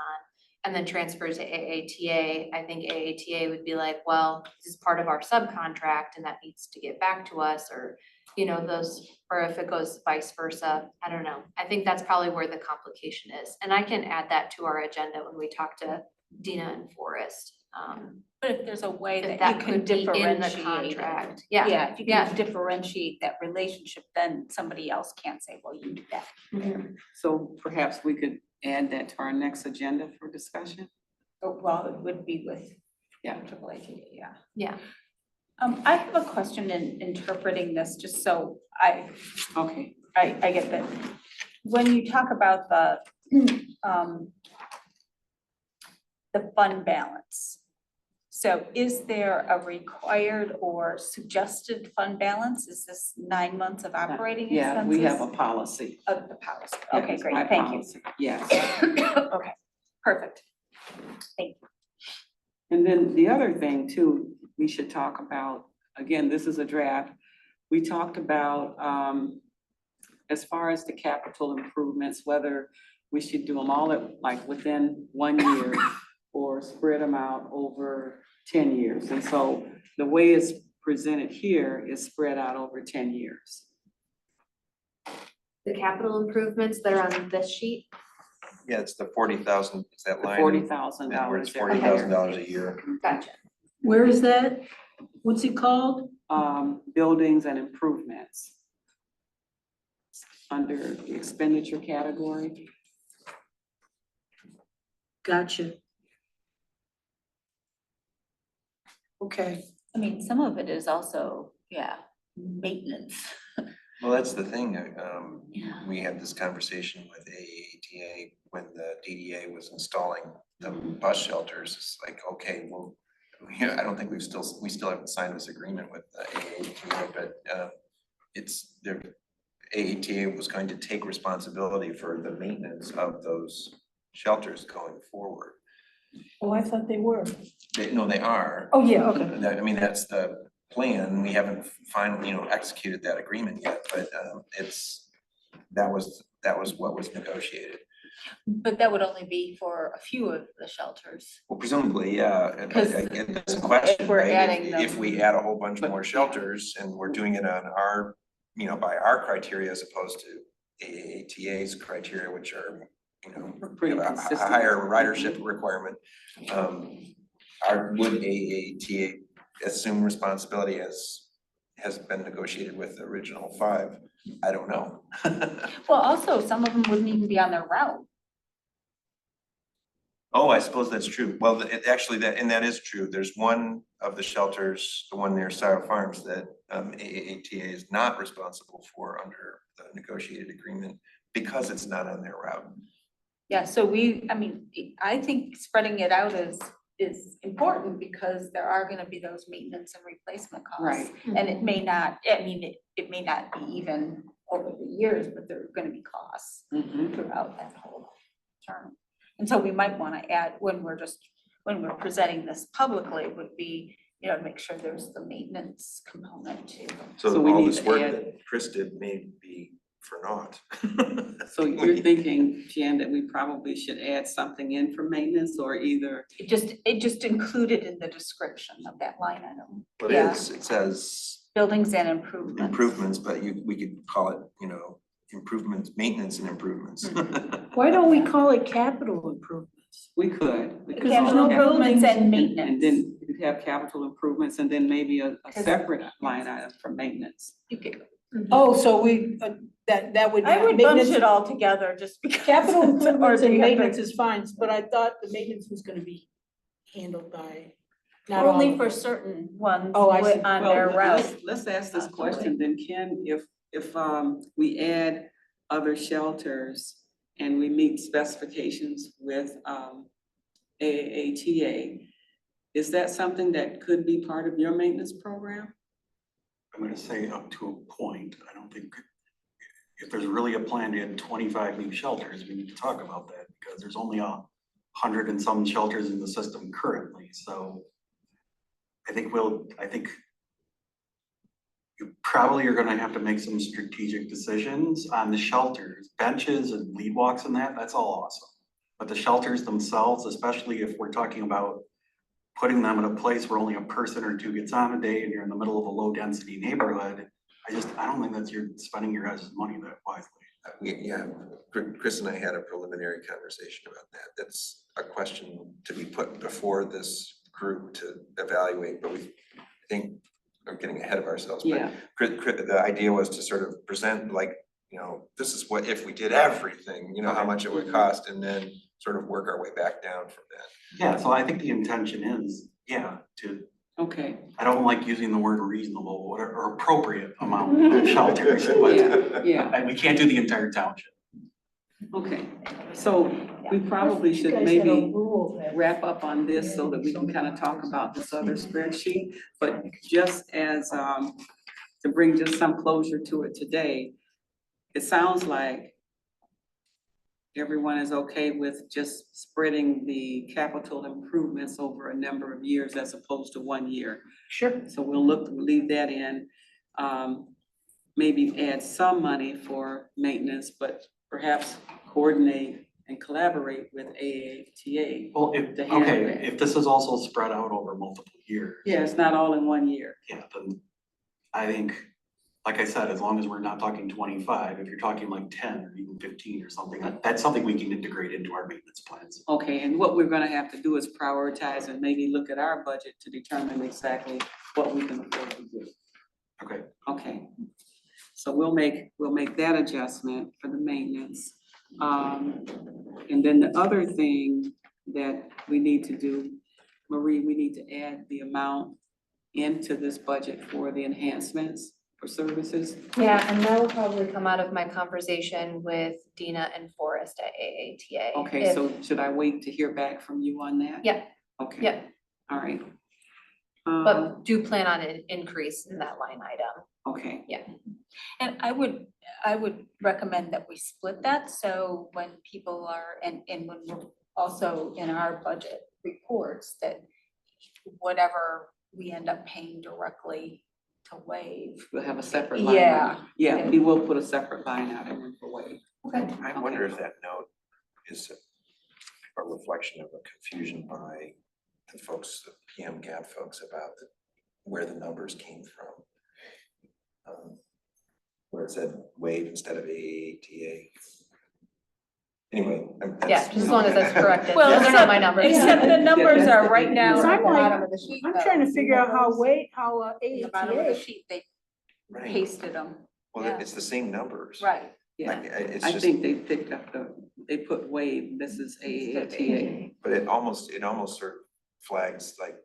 and then transfers to AATA, I think AATA would be like, well, this is part of our subcontract and that needs to get back to us, or, or if it goes vice versa, I don't know. I think that's probably where the complication is. And I can add that to our agenda when we talk to Dina and Forrest. But if there's a way If that you that can could be in the differentiate it. contract, Yeah, if you yeah. can differentiate that relationship, then somebody else can't say, well, you do that. So perhaps we could add that to our next agenda for discussion. Oh, well, it would be with. Yeah. AAA, yeah. Yeah. I have a question in interpreting this, just so I Okay, get that. When you talk about the fund balance, so is there a required or suggested fund balance? Is this 9 months of operating expenses? yeah, we have a policy. Of the policy, Yeah, okay, it's great, by thank you. policy. Yes. Okay, perfect. And then the other thing too, we should talk about, again, this is a draft. We talked about, as far as the capital improvements, whether we should do them all at, like, within 1 year or spread them out over 10 years. And so the way it's presented here is spread out over 10 years. The capital improvements that are on this sheet. Yeah, it's the 40,000, is that The line? $40,000 Yeah, where it's every $40,000 year. a year. Gotcha. Where is that? What's it called? Buildings and improvements. Under the expenditure category. Gotcha. Okay, I mean, some of it is also, yeah, maintenance. Well, that's the thing, Yeah. we had this conversation with AATA when the DDA was installing the bus shelters. It's like, okay, well, yeah, I don't think we still haven't signed this agreement with the AATA, but it's their AATA was going to take responsibility for the maintenance of those shelters going forward. oh, I thought they were. No, they are. Oh, yeah, okay. I mean, that's the plan. We haven't finally, executed that agreement yet, but that was what was negotiated. But that would only be for a few of the shelters. Well, presumably, yeah, and Because it's a question, if we're right? adding If them- we add a whole bunch But- more shelters and we're doing it on our, by our criteria as opposed to AATA's criteria, which are, Pretty have a consistent. higher ridership requirement. Would AATA assume responsibility as has been negotiated with the original 5? I don't know. Well, also, some of them wouldn't even be on their route. Oh, I suppose that's true. Well, actually, that is true. There's one of the shelters, the one near Scio Farms, that AATA is not responsible for under the negotiated agreement because it's not on their route. Yeah, so I think spreading it out is important because there are gonna be those maintenance and replacement costs. Right. And it may not, it may not be even over the years, but there are gonna be costs Mhm. throughout that whole term. And so we might wanna add, when we're presenting this publicly, would be, to make sure there's the maintenance component too. So we all need this to work add- that Chris did may be for naught. So you're thinking, Jan, that we probably should add something in for maintenance or either, It just included in the description of that line item. But Yeah. it says Buildings and improvements. improvements, but we could call it, improvements, maintenance and improvements. Why don't we call it capital improvements? we could. we could Because there's call no it- buildings and And then you'd have capital improvements and then maybe a Because- separate line item for maintenance. You could, Oh, so that would. I would bunch maintenance- it all together just because. Capital Or improvements do and you have to- maintenance is fine, but I thought the maintenance was gonna be handled by, not all Only of for them. certain ones Oh, I see. on Well, their route. let's ask this Okay. question then, Ken, if we add other shelters and we meet specifications with AATA, is that something that could be part of your maintenance program? I'm gonna say up to a point. I don't think, if there's really a plan to add 25 new shelters, we need to talk about that because there's only 100 and some shelters in the system currently, so I think you probably are gonna have to make some strategic decisions on the shelters, benches and lead walks and that's all awesome. But the shelters themselves, especially if we're talking about putting them in a place where only a person or two gets on a day and you're in the middle of a low density neighborhood, I don't think you're spending your guys' money that wisely. Chris and I had a preliminary conversation about that. That's a question to be put before this group to evaluate, but I think we're getting ahead of ourselves. But Yeah. the idea was to sort of present like, this is what, if we did everything, how much it would cost, and then sort of work our way back down from that. Yeah, so I think the intention is, yeah, Okay, I don't like using the word reasonable or appropriate amount of shelters, but yeah, and we can't do the entire township. okay. So we probably You should guys had a maybe rule that- wrap up on this so that we can kind of talk about this other spreadsheet. But just as, to bring just some closure to it today, it sounds like everyone is okay with just spreading the capital improvements over a number of years as opposed to 1 year. Sure. So we'll leave that in. Maybe add some money for maintenance, but perhaps coordinate and collaborate with AATA. Well, To handle okay, that. if this is also spread out over multiple years. Yeah, it's not all in 1 year. Yeah, then I think, like I said, as long as we're not talking 25, if you're talking like 10 or even 15 or something, that's something we can integrate into our maintenance plans. Okay, and what we're gonna have to do is prioritize and maybe look at our budget to determine exactly what we can afford to do. Okay. Okay, so we'll make that adjustment for the maintenance. And then the other thing that we need to do, Marie, we need to add the amount into this budget for the enhancements for services. Yeah, and that will probably come out of my conversation with Dina and Forrest at AATA. Okay, If- so should I wait to hear back from you on that? Yeah. Okay. Yeah. All right. But do plan on an increase in that line item. Okay, And I would recommend that we split that, so when people are, and when we're also in our budget reports, that whatever we end up paying directly to wave. we'll have a separate line. Yeah. item. Yeah, we will put a separate line item in for wage. Okay. I wonder if that note is a reflection of a confusion by the folks, the PM Gap folks about where the numbers came from. Where it said wave instead of AATA. Anyway. Yeah, just as long as that's corrected. Well, Those are not my numbers. Except the numbers that's are the right thing. now Because at I'm the like- bottom of the sheet. I'm though. trying to figure out how In the bottom of the AATA, sheet, they Right, pasted them, well, yeah. it's the same numbers. right. Yeah, It's I just, think they picked up they put wave, this is AATA. but it almost sort of flags like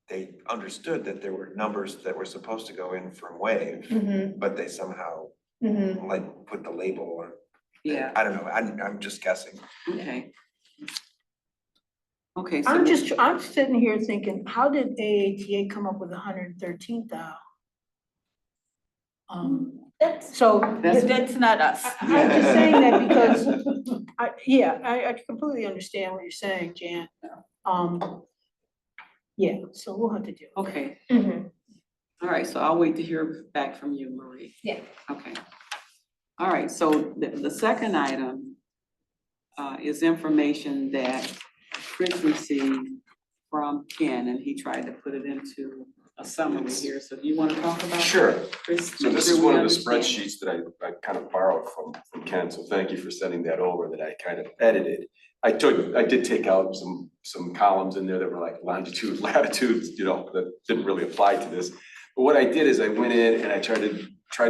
they understood that there were numbers that were supposed to go in from wave, Mm-hmm, but they somehow mm-hmm. like put the label on. Yeah, I don't know, I'm just guessing. okay. Okay, so. I'm sitting here thinking, how did AATA come up with 113,000? So. That's not us. I'm just saying that because, I completely understand what you're saying, Jan. Yeah, so we'll have to do. it. Okay, Mm-hmm. all right, so I'll wait to hear back from you, Marie. Yeah. Okay. All right, so the second item is information that Chris received from Ken, and he tried to put it into a summary here, so do you want to talk about that? Sure. Chris, So make this sure is we one of the understand. spreadsheets that I kind of borrowed from Ken, so thank you for sending that over, that I kind of edited. I did take out some columns in there that were like longitude, latitudes, that didn't really apply to this. But what I did is I went in and I tried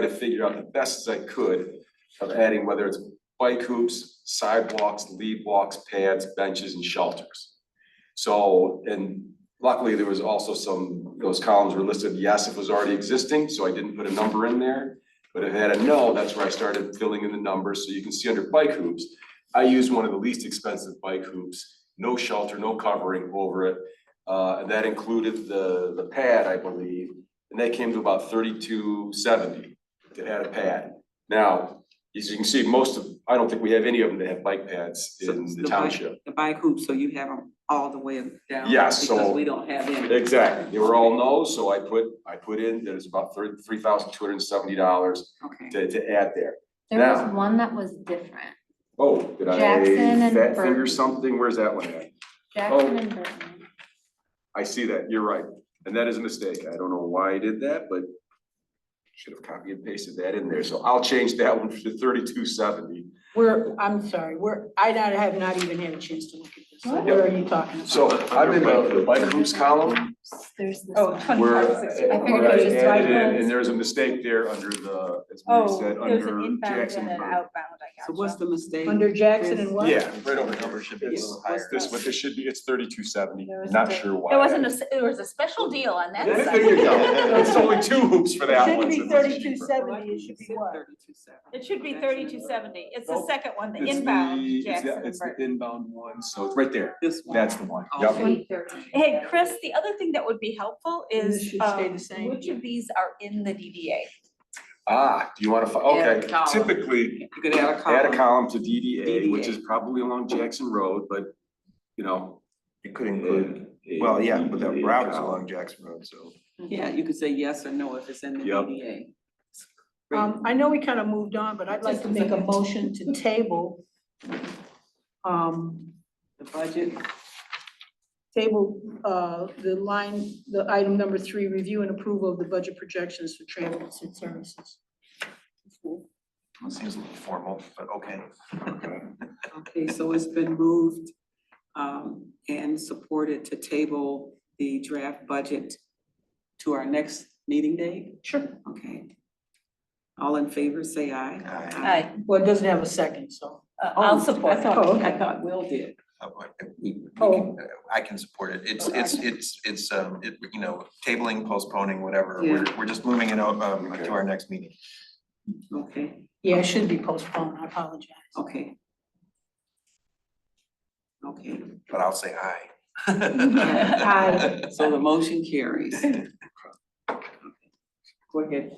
to figure out the best as I could of adding, whether it's bike hoops, sidewalks, lead walks, pads, benches, and shelters. So, and luckily there was also those columns were listed, yes, it was already existing, so I didn't put a number in there. But if it had a no, that's where I started filling in the numbers. So you can see under bike hoops, I used one of the least expensive bike hoops, no shelter, no covering over it. And that included the pad, I believe, and that came to about $32.70 to add a pad. Now, as you can see, I don't think we have any of them that have bike pads So in the the bike- township. The bike hoops, so you have them all the way down? Yes, Because so- we don't have any. Exactly, they were all no's, so I put in that it's about $3,270 Okay, to add there. There Now- was one that was different. Oh, did I Jackson and fat finger Burton. something? Where's that one at? Jackson and Burton. I see that, you're right, and that is a mistake, I don't know why I did that, but should have copied and pasted that in there, so I'll change that one to $32.70. I'm sorry, I have not even had a chance to look at What are you talking about? So I'm in the bike groups column. There's this. Oh, one. 25, 60. I figured Where I it was just added in, bike and there's a mistake there under the, as we Oh, said, there's an under inbound Jackson. and an outbound, I So what's gotcha. the mistake? Under Jackson and what? Yeah, right over The here. number should be a little higher. This, what this should be, it's 3270, There was not a- sure why. There wasn't there was a special deal on that There side. you go. It's only 2 hoops for It that shouldn't one. be so it's 3270, it should be what? 3270. It should be 3270. It's the Nope. second one, the It's inbound the- Jackson and It's the Burton. inbound one, so it's right there. This one. That's the one. Okay. Yep. Hey, Chris, the other thing that would be helpful And this is, should stay the same. which of these are in the DDA? Do you wanna, Add a okay, column. typically, You could add a column. add a column to DDA, which DDA. is probably along Jackson Road, but, you know. It could include, well, yeah, but that route is along Jackson Road, so. Yeah, you could say yes or no if it's in the Yep. DDA. I know we kind of moved on, but I'd like to make a motion to table. The budget, Table, the item number 3, review and approval of the budget projections for transit services. It seems a little formal, but okay. okay, so it's been moved and supported to table the draft budget to our next meeting date? Sure. Okay. All in favor, say aye. Aye. Well, it doesn't have a second, so. I'll support I it. thought, Oh, okay. I thought Will did. I can support it. It's, Okay. you know, tabling, postponing, whatever. Yeah. We're just moving it out, to our next meeting. Okay, Yeah, it should be postponed, I apologize. okay. Okay, But I'll say aye. Aye. so the motion carries. Go ahead.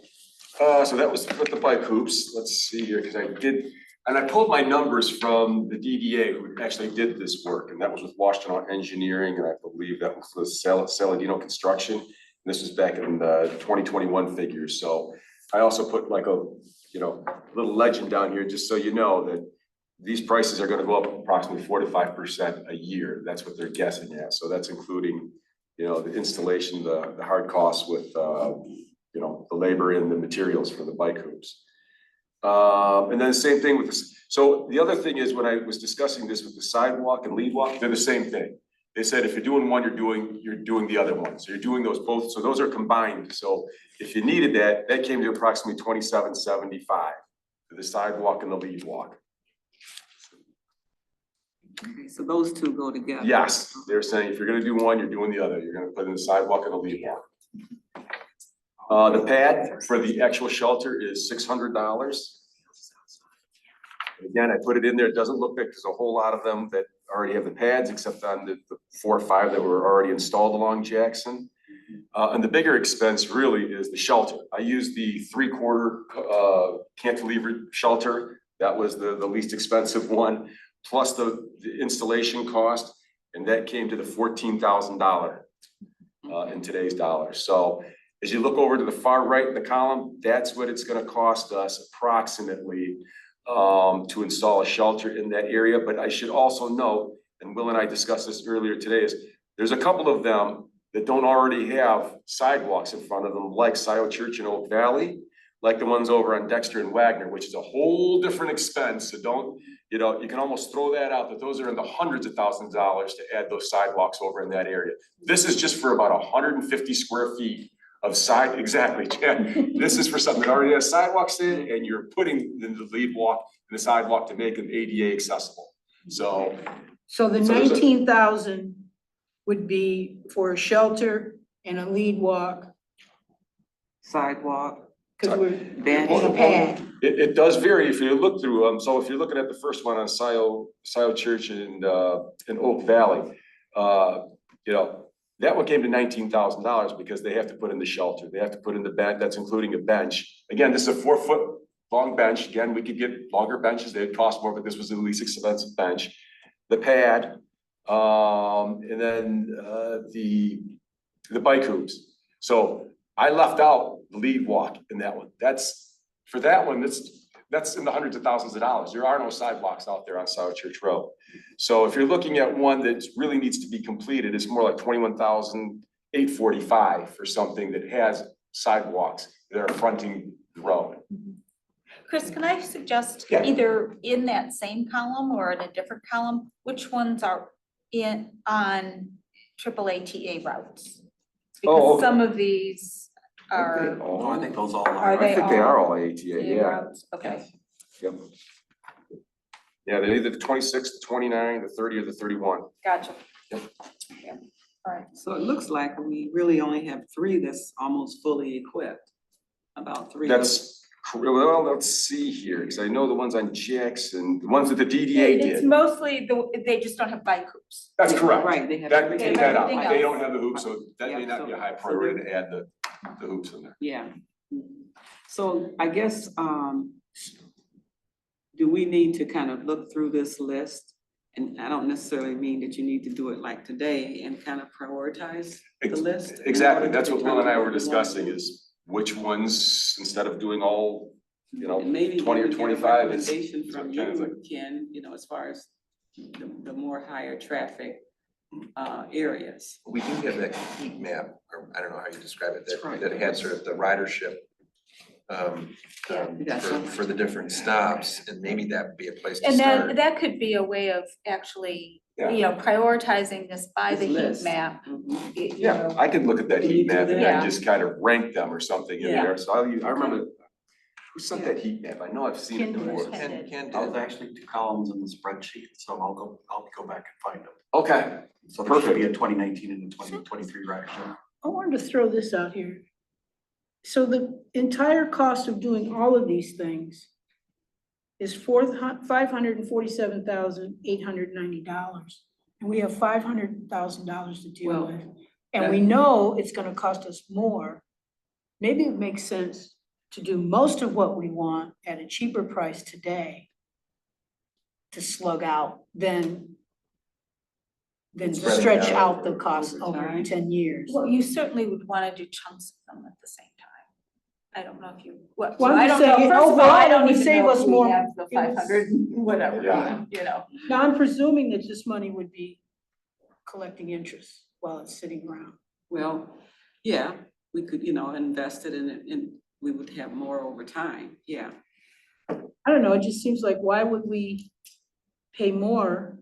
So that was with the bike hoops. Let's see here, because I did, and I pulled my numbers from the DDA who actually did this work, and that was with Washington Engineering, and I believe that was the Saladino Construction. And this was back in the 2021 figures. So I also put like a, you know, little legend down here, just so you know that these prices are gonna go up approximately 4 to 5% a year. That's what they're guessing at. So that's including, you know, the installation, the hard costs with, you know, the labor and the materials for the bike hoops. And then same thing with this. So the other thing is when I was discussing this with the sidewalk and lead walk, they're the same thing. They said if you're doing one, you're doing the other one. So you're doing those both. So those are combined. So if you needed that, that came to approximately $27.75 for the sidewalk and the lead walk. Okay, so those two go together. Yes, they're saying if you're gonna do one, you're doing the other. You're gonna put in the sidewalk and the lead walk. The pad for the actual shelter is $600. Again, I put it in there. It doesn't look like there's a whole lot of them that already have the pads, except on the 4 or 5 that were already installed along Jackson. And the bigger expense really is the shelter. I used the 3/4 cantilever shelter. That was the least expensive one, plus the installation cost, and that came to the $14,000 in today's dollars. So as you look over to the far right in the column, that's what it's gonna cost us approximately to install a shelter in that area. But I should also note, and Will and I discussed this earlier today, is there's a couple of them that don't already have sidewalks in front of them, like Scio Church in Oak Valley, like the ones over on Dexter and Wagner, which is a whole different expense. So don't, you know, you can almost throw that out, that those are in the hundreds of thousands of dollars to add those sidewalks over in that area. This is just for about 150 square feet of side, exactly, Jen. This is for something that already has sidewalks in, and you're putting the lead walk and the sidewalk to make them ADA accessible. So, So the So there's a- 19,000 would be for a shelter and a lead walk, Sidewalk, because we're, bench. and a pad. it does vary if you look through them. So if you're looking at the first one on Scio Church in Oak Valley, you know, that one came to $19,000 because they have to put in the shelter. They have to put in the bed, that's including a bench. Again, this is a 4-foot long bench. Again, we could get longer benches. They'd cost more, but this was the least expensive bench. The pad, and then the bike hoops. So I left out the lead walk in that one. For that one, that's in the hundreds of thousands of dollars. There are no sidewalks out there on Scio Church Road. So if you're looking at one that really needs to be completed, it's more like $21,845 for something that has sidewalks that are fronting the road. Chris, can I suggest Yeah. either in that same column or in a different column, which ones are on AAA routes? Oh, Because some of these are. Oh, I think those all Are are. they I think they all are all ATA, ATA yeah. routes? Okay. Yep. Yeah, they're either the 26th, the 29, the 30, or the 31. Gotcha. Yep. Yeah. All right. So it looks like we really only have three that's almost fully equipped. About three. Well, let's see here, because I know the ones on Jackson, the ones that the DDA It's did. mostly they just don't have bike hoops. That's correct. Right, they have That, everything. take that out. Everything They else. don't have the hoops, so that may Yeah, not be a so- high so priority they're- to add the hoops in there. Yeah. So I guess, do we need to kind of look through this list? And I don't necessarily mean that you need to do it like today and kind of prioritize the list. in Exactly, order to that's what Will and I determine were what we want. discussing is which ones, instead of doing all, And maybe 20 or even get a 25 is. recommendation is from what Ken is like. you, Ken, as far as the more higher traffic areas. We do have that heat map, or I don't know how you describe it, That's right. that had sort of the ridership Yeah. for the different stops, and maybe that would be a place to And start. that could be a way of actually, Yeah. Prioritizing this by This the heat list. map. Mhm. Yeah, I could look at that Can you heat do map and that? then Yeah. just kind of rank them or something in Yeah. there, so I remember, who sent that heat map? I know I've seen it Ken before. did. Ken I was did. actually 2 columns in the spreadsheet, so I'll go back and find them. Okay, So there should be Perfect. a 2019 and a 2023 ridership. I wanted to throw this out here. So the entire cost of doing all of these things is $547,890. And we have $500,000 to deal Well, with. And we know it's gonna cost us more. Maybe it makes sense to do most of what we want at a cheaper price today to slug out than Spread it stretch out out the over cost time. over 10 years. Well, you certainly would wanna do chunks of them at the same time. I don't know if you, Well, well, I'm I just don't know, saying, first of all, overall, I it don't would even save know us if we more- have the it would- 500, whatever, Yeah. Now, I'm presuming that this money would be collecting interest while it's sitting around. Well, yeah, we could, invest it in it and we would have more over time, yeah. I don't know, it just seems like, why would we pay more?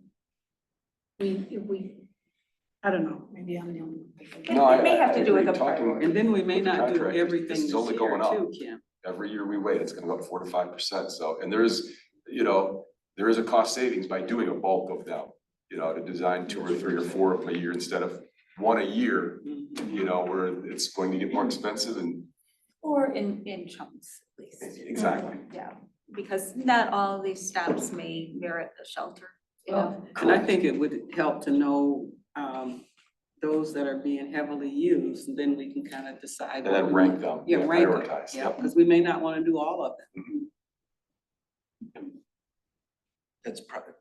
If we, I don't know, maybe I'm the only one thinking. No, It may have to do with agree. the Talking- priority. And then we may With the not do contractors, everything this is this only year going up. too, Kim. every year we wait, it's gonna go up 4 to 5%, so, and there is a cost savings by doing a bulk of them. To design 2 or 3 or 4 a year instead of 1 a year, Mhm. where it's going to get more expensive and. or in chunks at least. Exactly. Yeah, because not all of these stops may merit a shelter, And I think it would help to know, those that are being heavily used, and then we can kind of decide. And then rank them, Yeah, rank them, prioritize, yeah, yep. because we may not want to do all of them.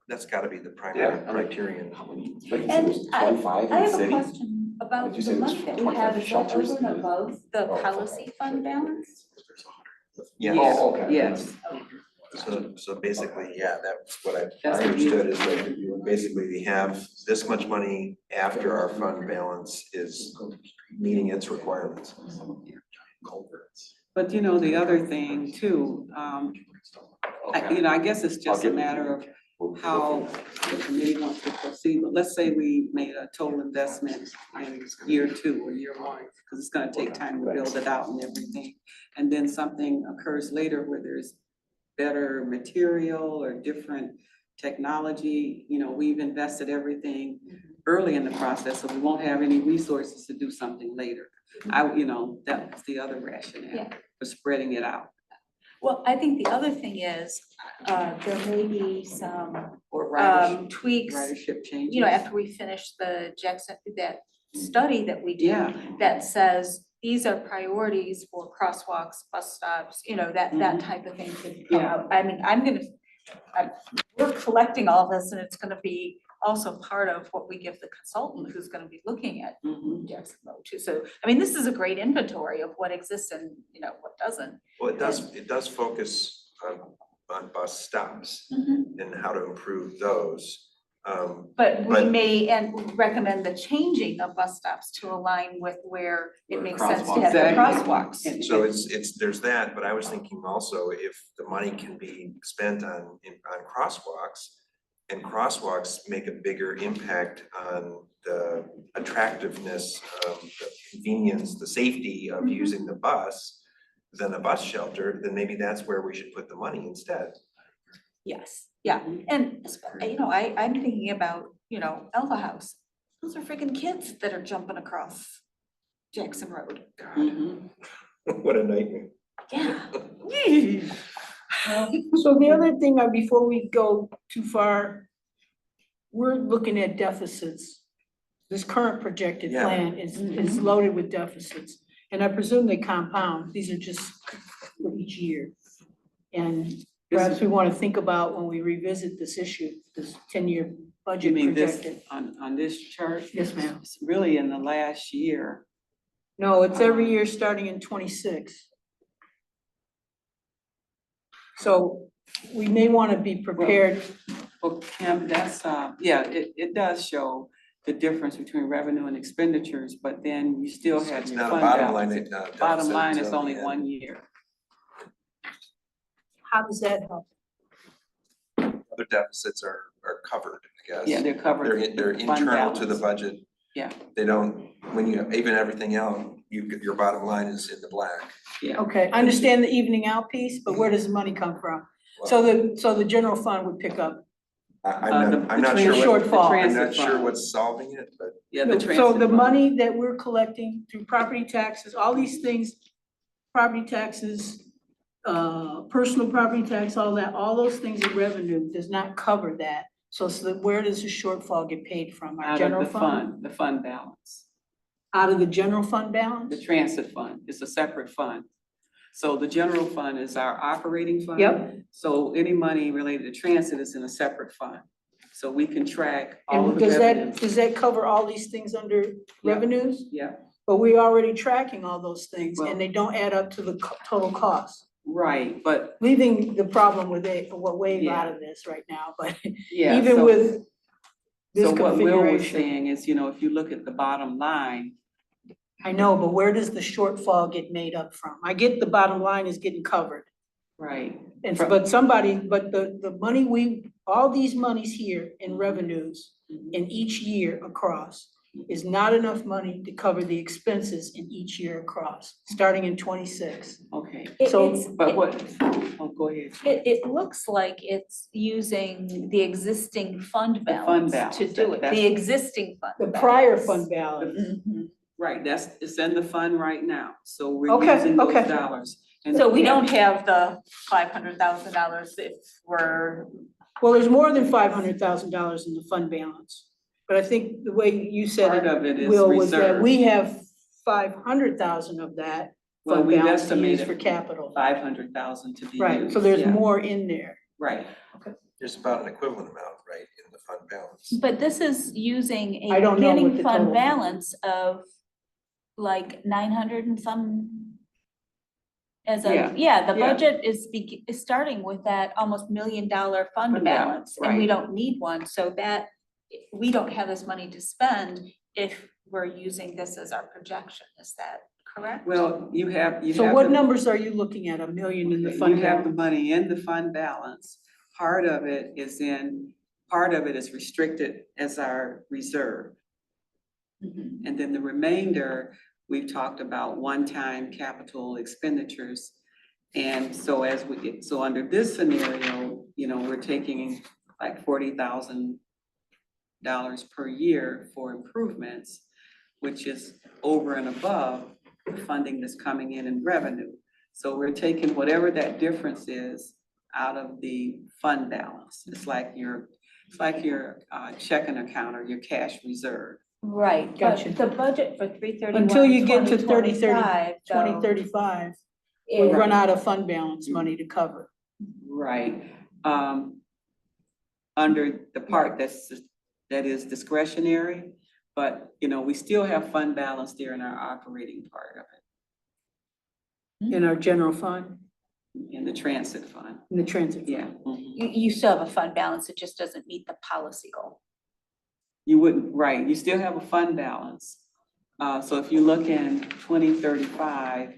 That's gotta be the Yeah. primary criterion. And I have a question about Did you the say it was money that we 25 have, is that shelters? over and above the Oh, policy fund balance? Yes. Oh, okay. Yes, So basically, yeah, that's what I That's what you- understood is that basically we have this much money after our fund balance is meeting its requirements. but the other thing too, I guess it's just a matter of how the committee wants to proceed, but let's say we made a total investment in year 2 or year 1, because it's gonna take time to build it out and everything. And then something occurs later where there's better material or different technology, we've invested everything early in the process, so we won't have any resources to do something later. That was the other rationale Yeah. for spreading it out. Well, I think the other thing is, there may be some Or ridership, tweaks, ridership changes. after we finish the Jackson, that study that we did. Yeah. That says, these are priorities for crosswalks, bus stops, that Mhm. type of thing could come Yeah. out. I mean, we're collecting all this, and it's gonna be also part of what we give the consultant who's gonna be looking at Mhm. Jackson Road too. So, I mean, this is a great inventory of what exists and, what doesn't. Well, it does focus on bus stops and how to improve those. But we But- may recommend the changing of bus stops to align with where it Where makes sense to crosswalks. have the Exactly. crosswalks. So there's that, but I was thinking also if the money can be spent on crosswalks, and crosswalks make a bigger impact on the attractiveness, the convenience, the safety of using the bus than a bus shelter, then maybe that's where we should put the money instead. Yes, yeah, and I'm thinking about, Elva House. Those are freaking kids that are jumping across Jackson Road. Mhm. What a nightmare. Yeah. So the other thing, before we go too far, we're looking at deficits. This current projected Yeah. plan is loaded with deficits. And I presume they compound. These are just for each year. And perhaps we want to think about when we revisit this issue, this 10-year You budget mean this, projected. on this chart? Yes, ma'am. It's really in the last year. No, it's every year starting in 26. So we may want to be prepared. Well, Kim, that's, yeah, it does show the difference between revenue and expenditures, but then you still So have it's your not a fund bottom line, balance. deficit Bottom line is until the only end. 1 year. How does that help? Other deficits are covered, I guess. Yeah, they're covered. They're with fund internal to the balance. budget. Yeah. They don't, when you even everything out, your bottom line is in the black. Yeah, Okay, I understand the evening out piece, but where does the money come from? So the general fund would pick up. I'm the not sure trans- what, shortfall. I'm transit not sure fund. what's solving it, but yeah, the So transit the fund. money that we're collecting through property taxes, all these things, property taxes, personal property tax, all that, all those things in revenue does not cover that. So where does the shortfall get paid from? Our Out of general the fund? the fund balance. Out of the general fund balance? The transit fund is a separate fund. So the general fund is our operating fund. Yep. So any money related to transit is in a separate fund. So we can track all of And the does revenue. does that cover all these things under Yeah. revenues? Yeah, But we're already tracking all those things Well- and they don't add up to the total cost. right, but Leaving the problem with what wave Yeah. out of this right now, but yeah. even so- with this So what Will was configuration, saying is, if you look at the bottom line, I know, but where does the shortfall get made up from? I get the bottom line is getting covered. right, And, From- but the money all these monies here in revenues in each year across is not enough money to cover the expenses in each year across, starting in 26. okay, So- but what, oh, go ahead. It looks like it's using the existing fund The fund balance to balance, do it, that's- the existing fund. The prior balance. fund balance. Mhm. Right, it's in the fund right now, so we're Okay, using those okay. dollars. And So we don't have the $500,000 if we're, Well, there's more than $500,000 in the fund balance. But I think the way you said Part of it it, is Will, was that reserved. we have 500,000 of that Well, fund we've balance to use estimated for capital. 500,000 to be used. Right, so there's yeah, more in there. Right, there's about an equivalent amount, right, in the fund balance. but this is using I a don't know what beginning the fund total- balance of like 900 and some. Yeah, Yeah, the yeah. budget is starting with that almost $1 million fund Fund balance, balance, and we right. don't need one, so that we don't have this money to spend if we're using this as our projection, is that correct? well, you have So what the- numbers are you looking at? 1 million in the You fund have the balance? money in the fund balance. Part of it is restricted as our reserve. Mhm. And then the remainder, we've talked about one-time capital expenditures. And so so under this scenario, we're taking like $40,000 per year for improvements, which is over and above the funding that's coming in revenue. So we're taking whatever that difference is out of the fund balance. It's like your checking account or your cash reserve. Right, Gotcha. but the budget for 3/31, Until you get to 2025, though, 2035, we is- run out of fund balance money to cover. Right. Under the part that is discretionary, but, we still have fund balance there in our operating part of In our general fund, it, in the transit fund, in the transit fund. yeah. You still have a fund balance, it just doesn't meet the policy goal. You wouldn't, right, you still have a fund balance. So if you look in 2035,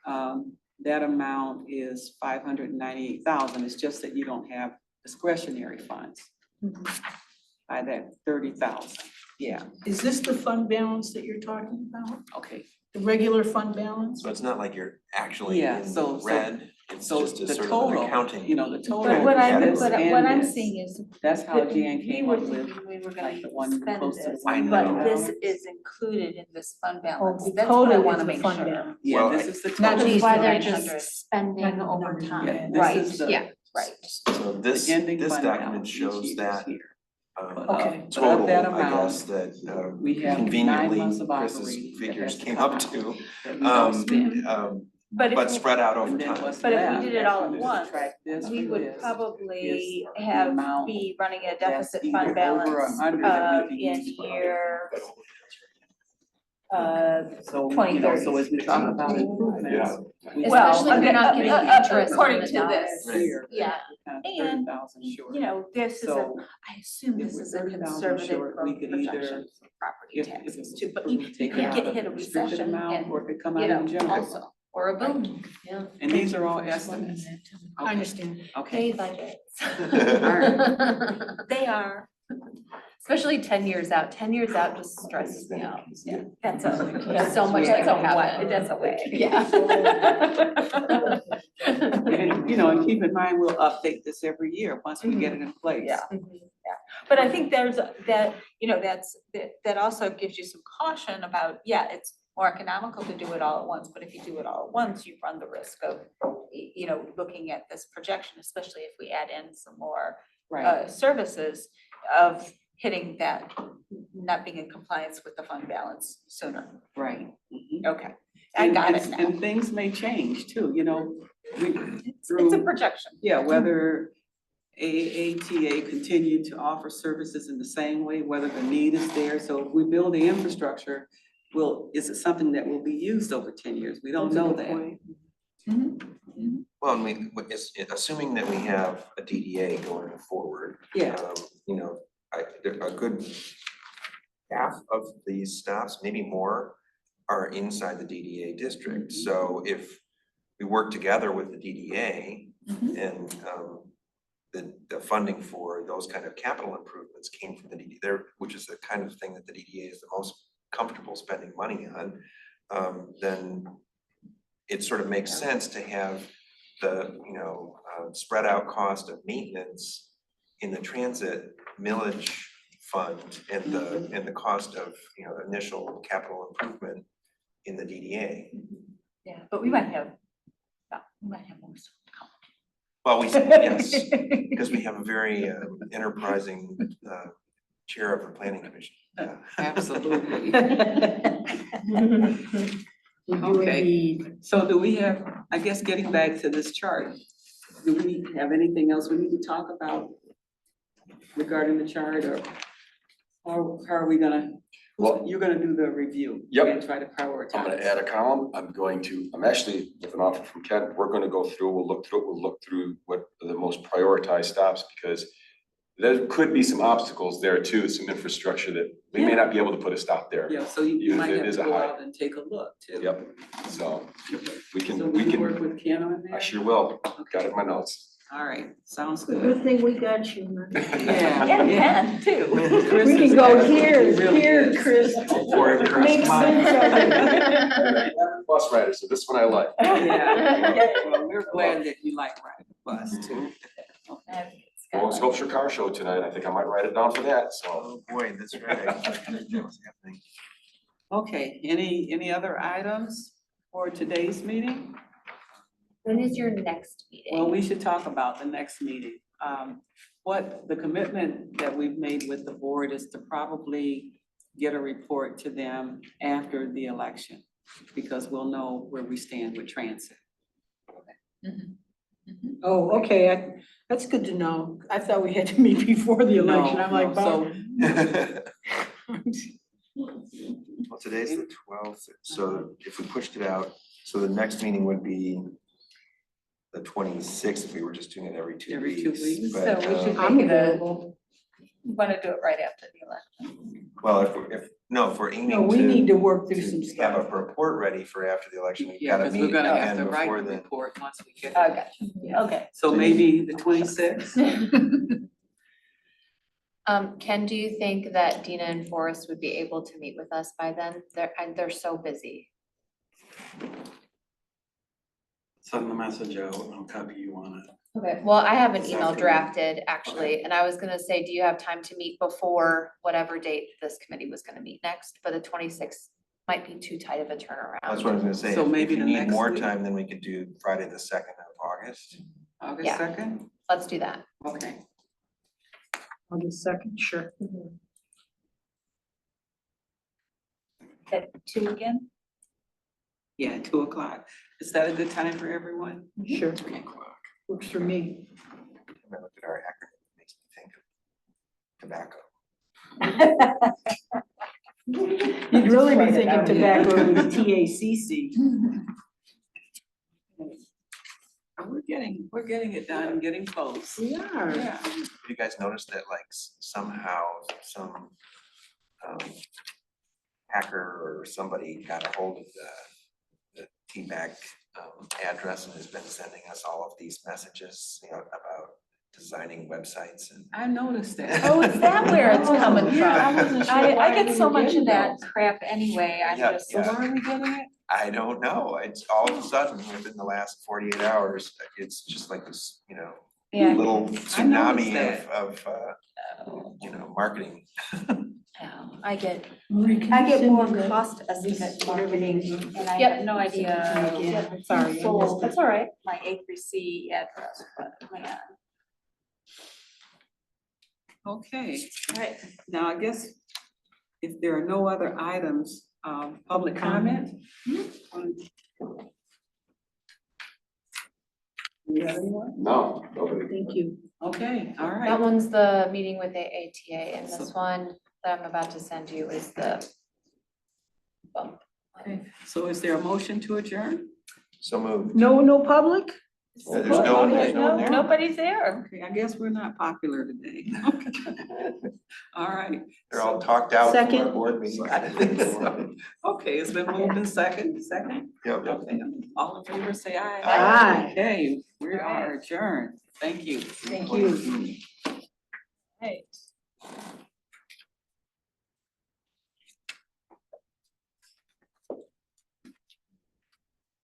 that amount is 598,000. It's just that you don't have discretionary funds. by that 30,000, yeah, Is this the fund balance that you're talking about? okay. The regular fund balance? So it's not like you're actually Yeah, in so- the red, it's So just a the sort of total, an accounting. you know, the total. But what I'm, is this what and what I'm this. seeing is. That's how that Jan we came were up with, thinking we were like, the gonna one spend close to this, I $1 but know. this is included in this fund balance. the That's what I total wanna is the make fund sure. balance. Yeah, Well, this is the not total. Which just is why they're 900. just spending Not the over numbers you time. had. This Right, is the- yeah, right. So this, The ending this fund document balance each shows year that is here. But, Okay. but total, of that I guess, amount, that we have 9 conveniently months of Chris's operating that figures has to came come up out to, that we don't spend. But but if, spread out over And then time. what's but if we left, did it all after at you once, subtract this we from would this, probably is the have, amount be running a that's deficit either fund over or balance, under that we can in use for year, So, you know, so 2030. as we talk about improvements. we Well, Especially if you're not getting interest on according the to dollars. this, Here, yeah. kind of And, 30,000 short. You know, this is a, So I assume if this we're is a 30,000 conservative short, we growth could either- projection for property if taxes it's too, but approved, you take it could out get of hit a the restricted recession amount, and, or it could come you out in know, general. also, or a boom. Yeah. And these are all estimates. I Okay, understand. okay. Budgets. They are, Especially 10 years out. 10 years out just stresses me out. yeah, that's a. There's so much that that's could a way- happen. That's a way. Yeah. And, you know, and keep in mind, we'll update this every year once we get it in place. Yeah. But I think there's, that, you know, that also gives you some caution about, yeah, it's more economical to do it all at once, but if you do it all at once, you run the risk of, you know, looking at this projection, especially if we add in some more Right, services of hitting that, not being in compliance with the fund balance sooner. right. Mhm. Okay, I And- got and- it now. And things may change too, you know, we, It's a through, projection. yeah, whether AATA continue to offer services in the same way, whether the need is there. So if we build the infrastructure, is it something that will be used over 10 years? We don't That's a know good that. point. Well, and assuming that we have a DDA going forward. Yeah. You know, a good half of these stops, maybe more, are inside the DDA district. So if we work together with the DDA and the funding for those kind of capital improvements came from the DDA there, which is the kind of thing that the DDA is the most comfortable spending money on, then it sort of makes sense to have the, you know, spread out cost of maintenance in the transit millage fund and the cost of, you know, initial capital improvement in the DDA. Yeah, but we might have, we might have more. Well, yes, because we have a very enterprising chair of the planning commission. Yeah. Absolutely. We do Okay. indeed. So do we have, I guess getting back to this chart, do we have anything else we need to talk about regarding the chart, or how are we gonna, Well- you're gonna do the review? Yep. And try to prioritize. I'm gonna add a column. I'm actually, with an offer from Ken, we're gonna go through, we'll look through what are the most prioritized stops, because there could be some obstacles there too, some infrastructure that we may not be able to put a stop there. Yeah, so you Yeah, might it have is to a go high- out and take a look too. Yep, so we So can, will you work can, with Ken on I that? sure will. Got it in my notes. All right, sounds good. Good thing we got you, man. Yeah. And yeah. Ken too. Chris We is can go excellent. here, He really here, is. Chris. For him, Chris, Makes come on. sense of it. Bus rider, so this one I like. Yeah, well, we're glad that you like riding the bus too. Well, it's Sculpture Car Show tonight. I think I might write it down for that, so. Oh, boy, that's right. That was happening. Okay, any other items for today's meeting? When is your next meeting? Well, we should talk about the next meeting. What the commitment that we've made with the board is to probably get a report to them after the election, because we'll know where we stand with transit. Oh, okay, that's good to know. I thought we had to meet before the election. I'm like, No, Well, today's the 12th, so if we pushed it out, so the next meeting would be the 26th, if we were just doing it every 2 Every 2 weeks. weeks. But, So we should I'm make it a, available. wanna do it right after the election. Well, if we're aiming No, we need to work through some to have stuff. a report ready for after the election, we've Yeah, gotta because we're meet gonna have again to write before the the. report once we get I it. got you, okay. So maybe the 26th. Ken, do you think that Dina and Forrest would be able to meet with us by then? They're so busy. Send the message out, I'll copy you on it. Okay, well, I have an This email afternoon. drafted, actually, and I was gonna say, do you have time to meet before whatever date this committee was gonna meet next? But the 26th might be too tight of a turnaround. That's what I was gonna say. So If maybe you the need next more week? time, then we could do Friday the 2nd of August. August Yeah. 2nd? Let's do that. Okay. August 2nd, sure. At 2 again? Yeah, 2:00. Is that a good time for everyone? Sure, 3:00. works for me. When I look at our acronym, it makes me think of tobacco. You'd really be thinking tobacco with TACC. We're getting it done, getting close. We are. Yeah. Have you guys noticed that like somehow some hacker or somebody got a hold of the T-Bag address and has been sending us all of these messages, you know, about designing websites and. I noticed that. Oh, is that where it's coming from? Yeah, I wasn't sure why I get we so were much getting of that those. crap anyway, I Yeah, just. So why are we getting it? I don't know, it's all of a sudden, within the last 48 hours, it's just like this, you know, Yeah. little I noticed tsunami that. of you know, marketing. No, I get, Marie, can I you get send more me the- cost estimate marketing and I Yep. have no idea. Again, I'm sorry, I missed Sold it. that's all right. my A3C address, but man. Okay, All right. now I guess if there are no other items, public comment? You have anyone? No, nobody. Thank you. Okay, all That right. one's the meeting with the ATA, and this one that I'm about to send you is the bump. Okay, so is there a motion to adjourn? So moved. No public? There's no one there. Nobody's there. Okay, I guess we're not popular today. All right. They're all talked out from our Second. board meeting. I think so. Okay, it's been moved in second. Yep. Okay, all in favor, say aye. Aye. Okay, we are adjourned. Thank you. Thank you. Right.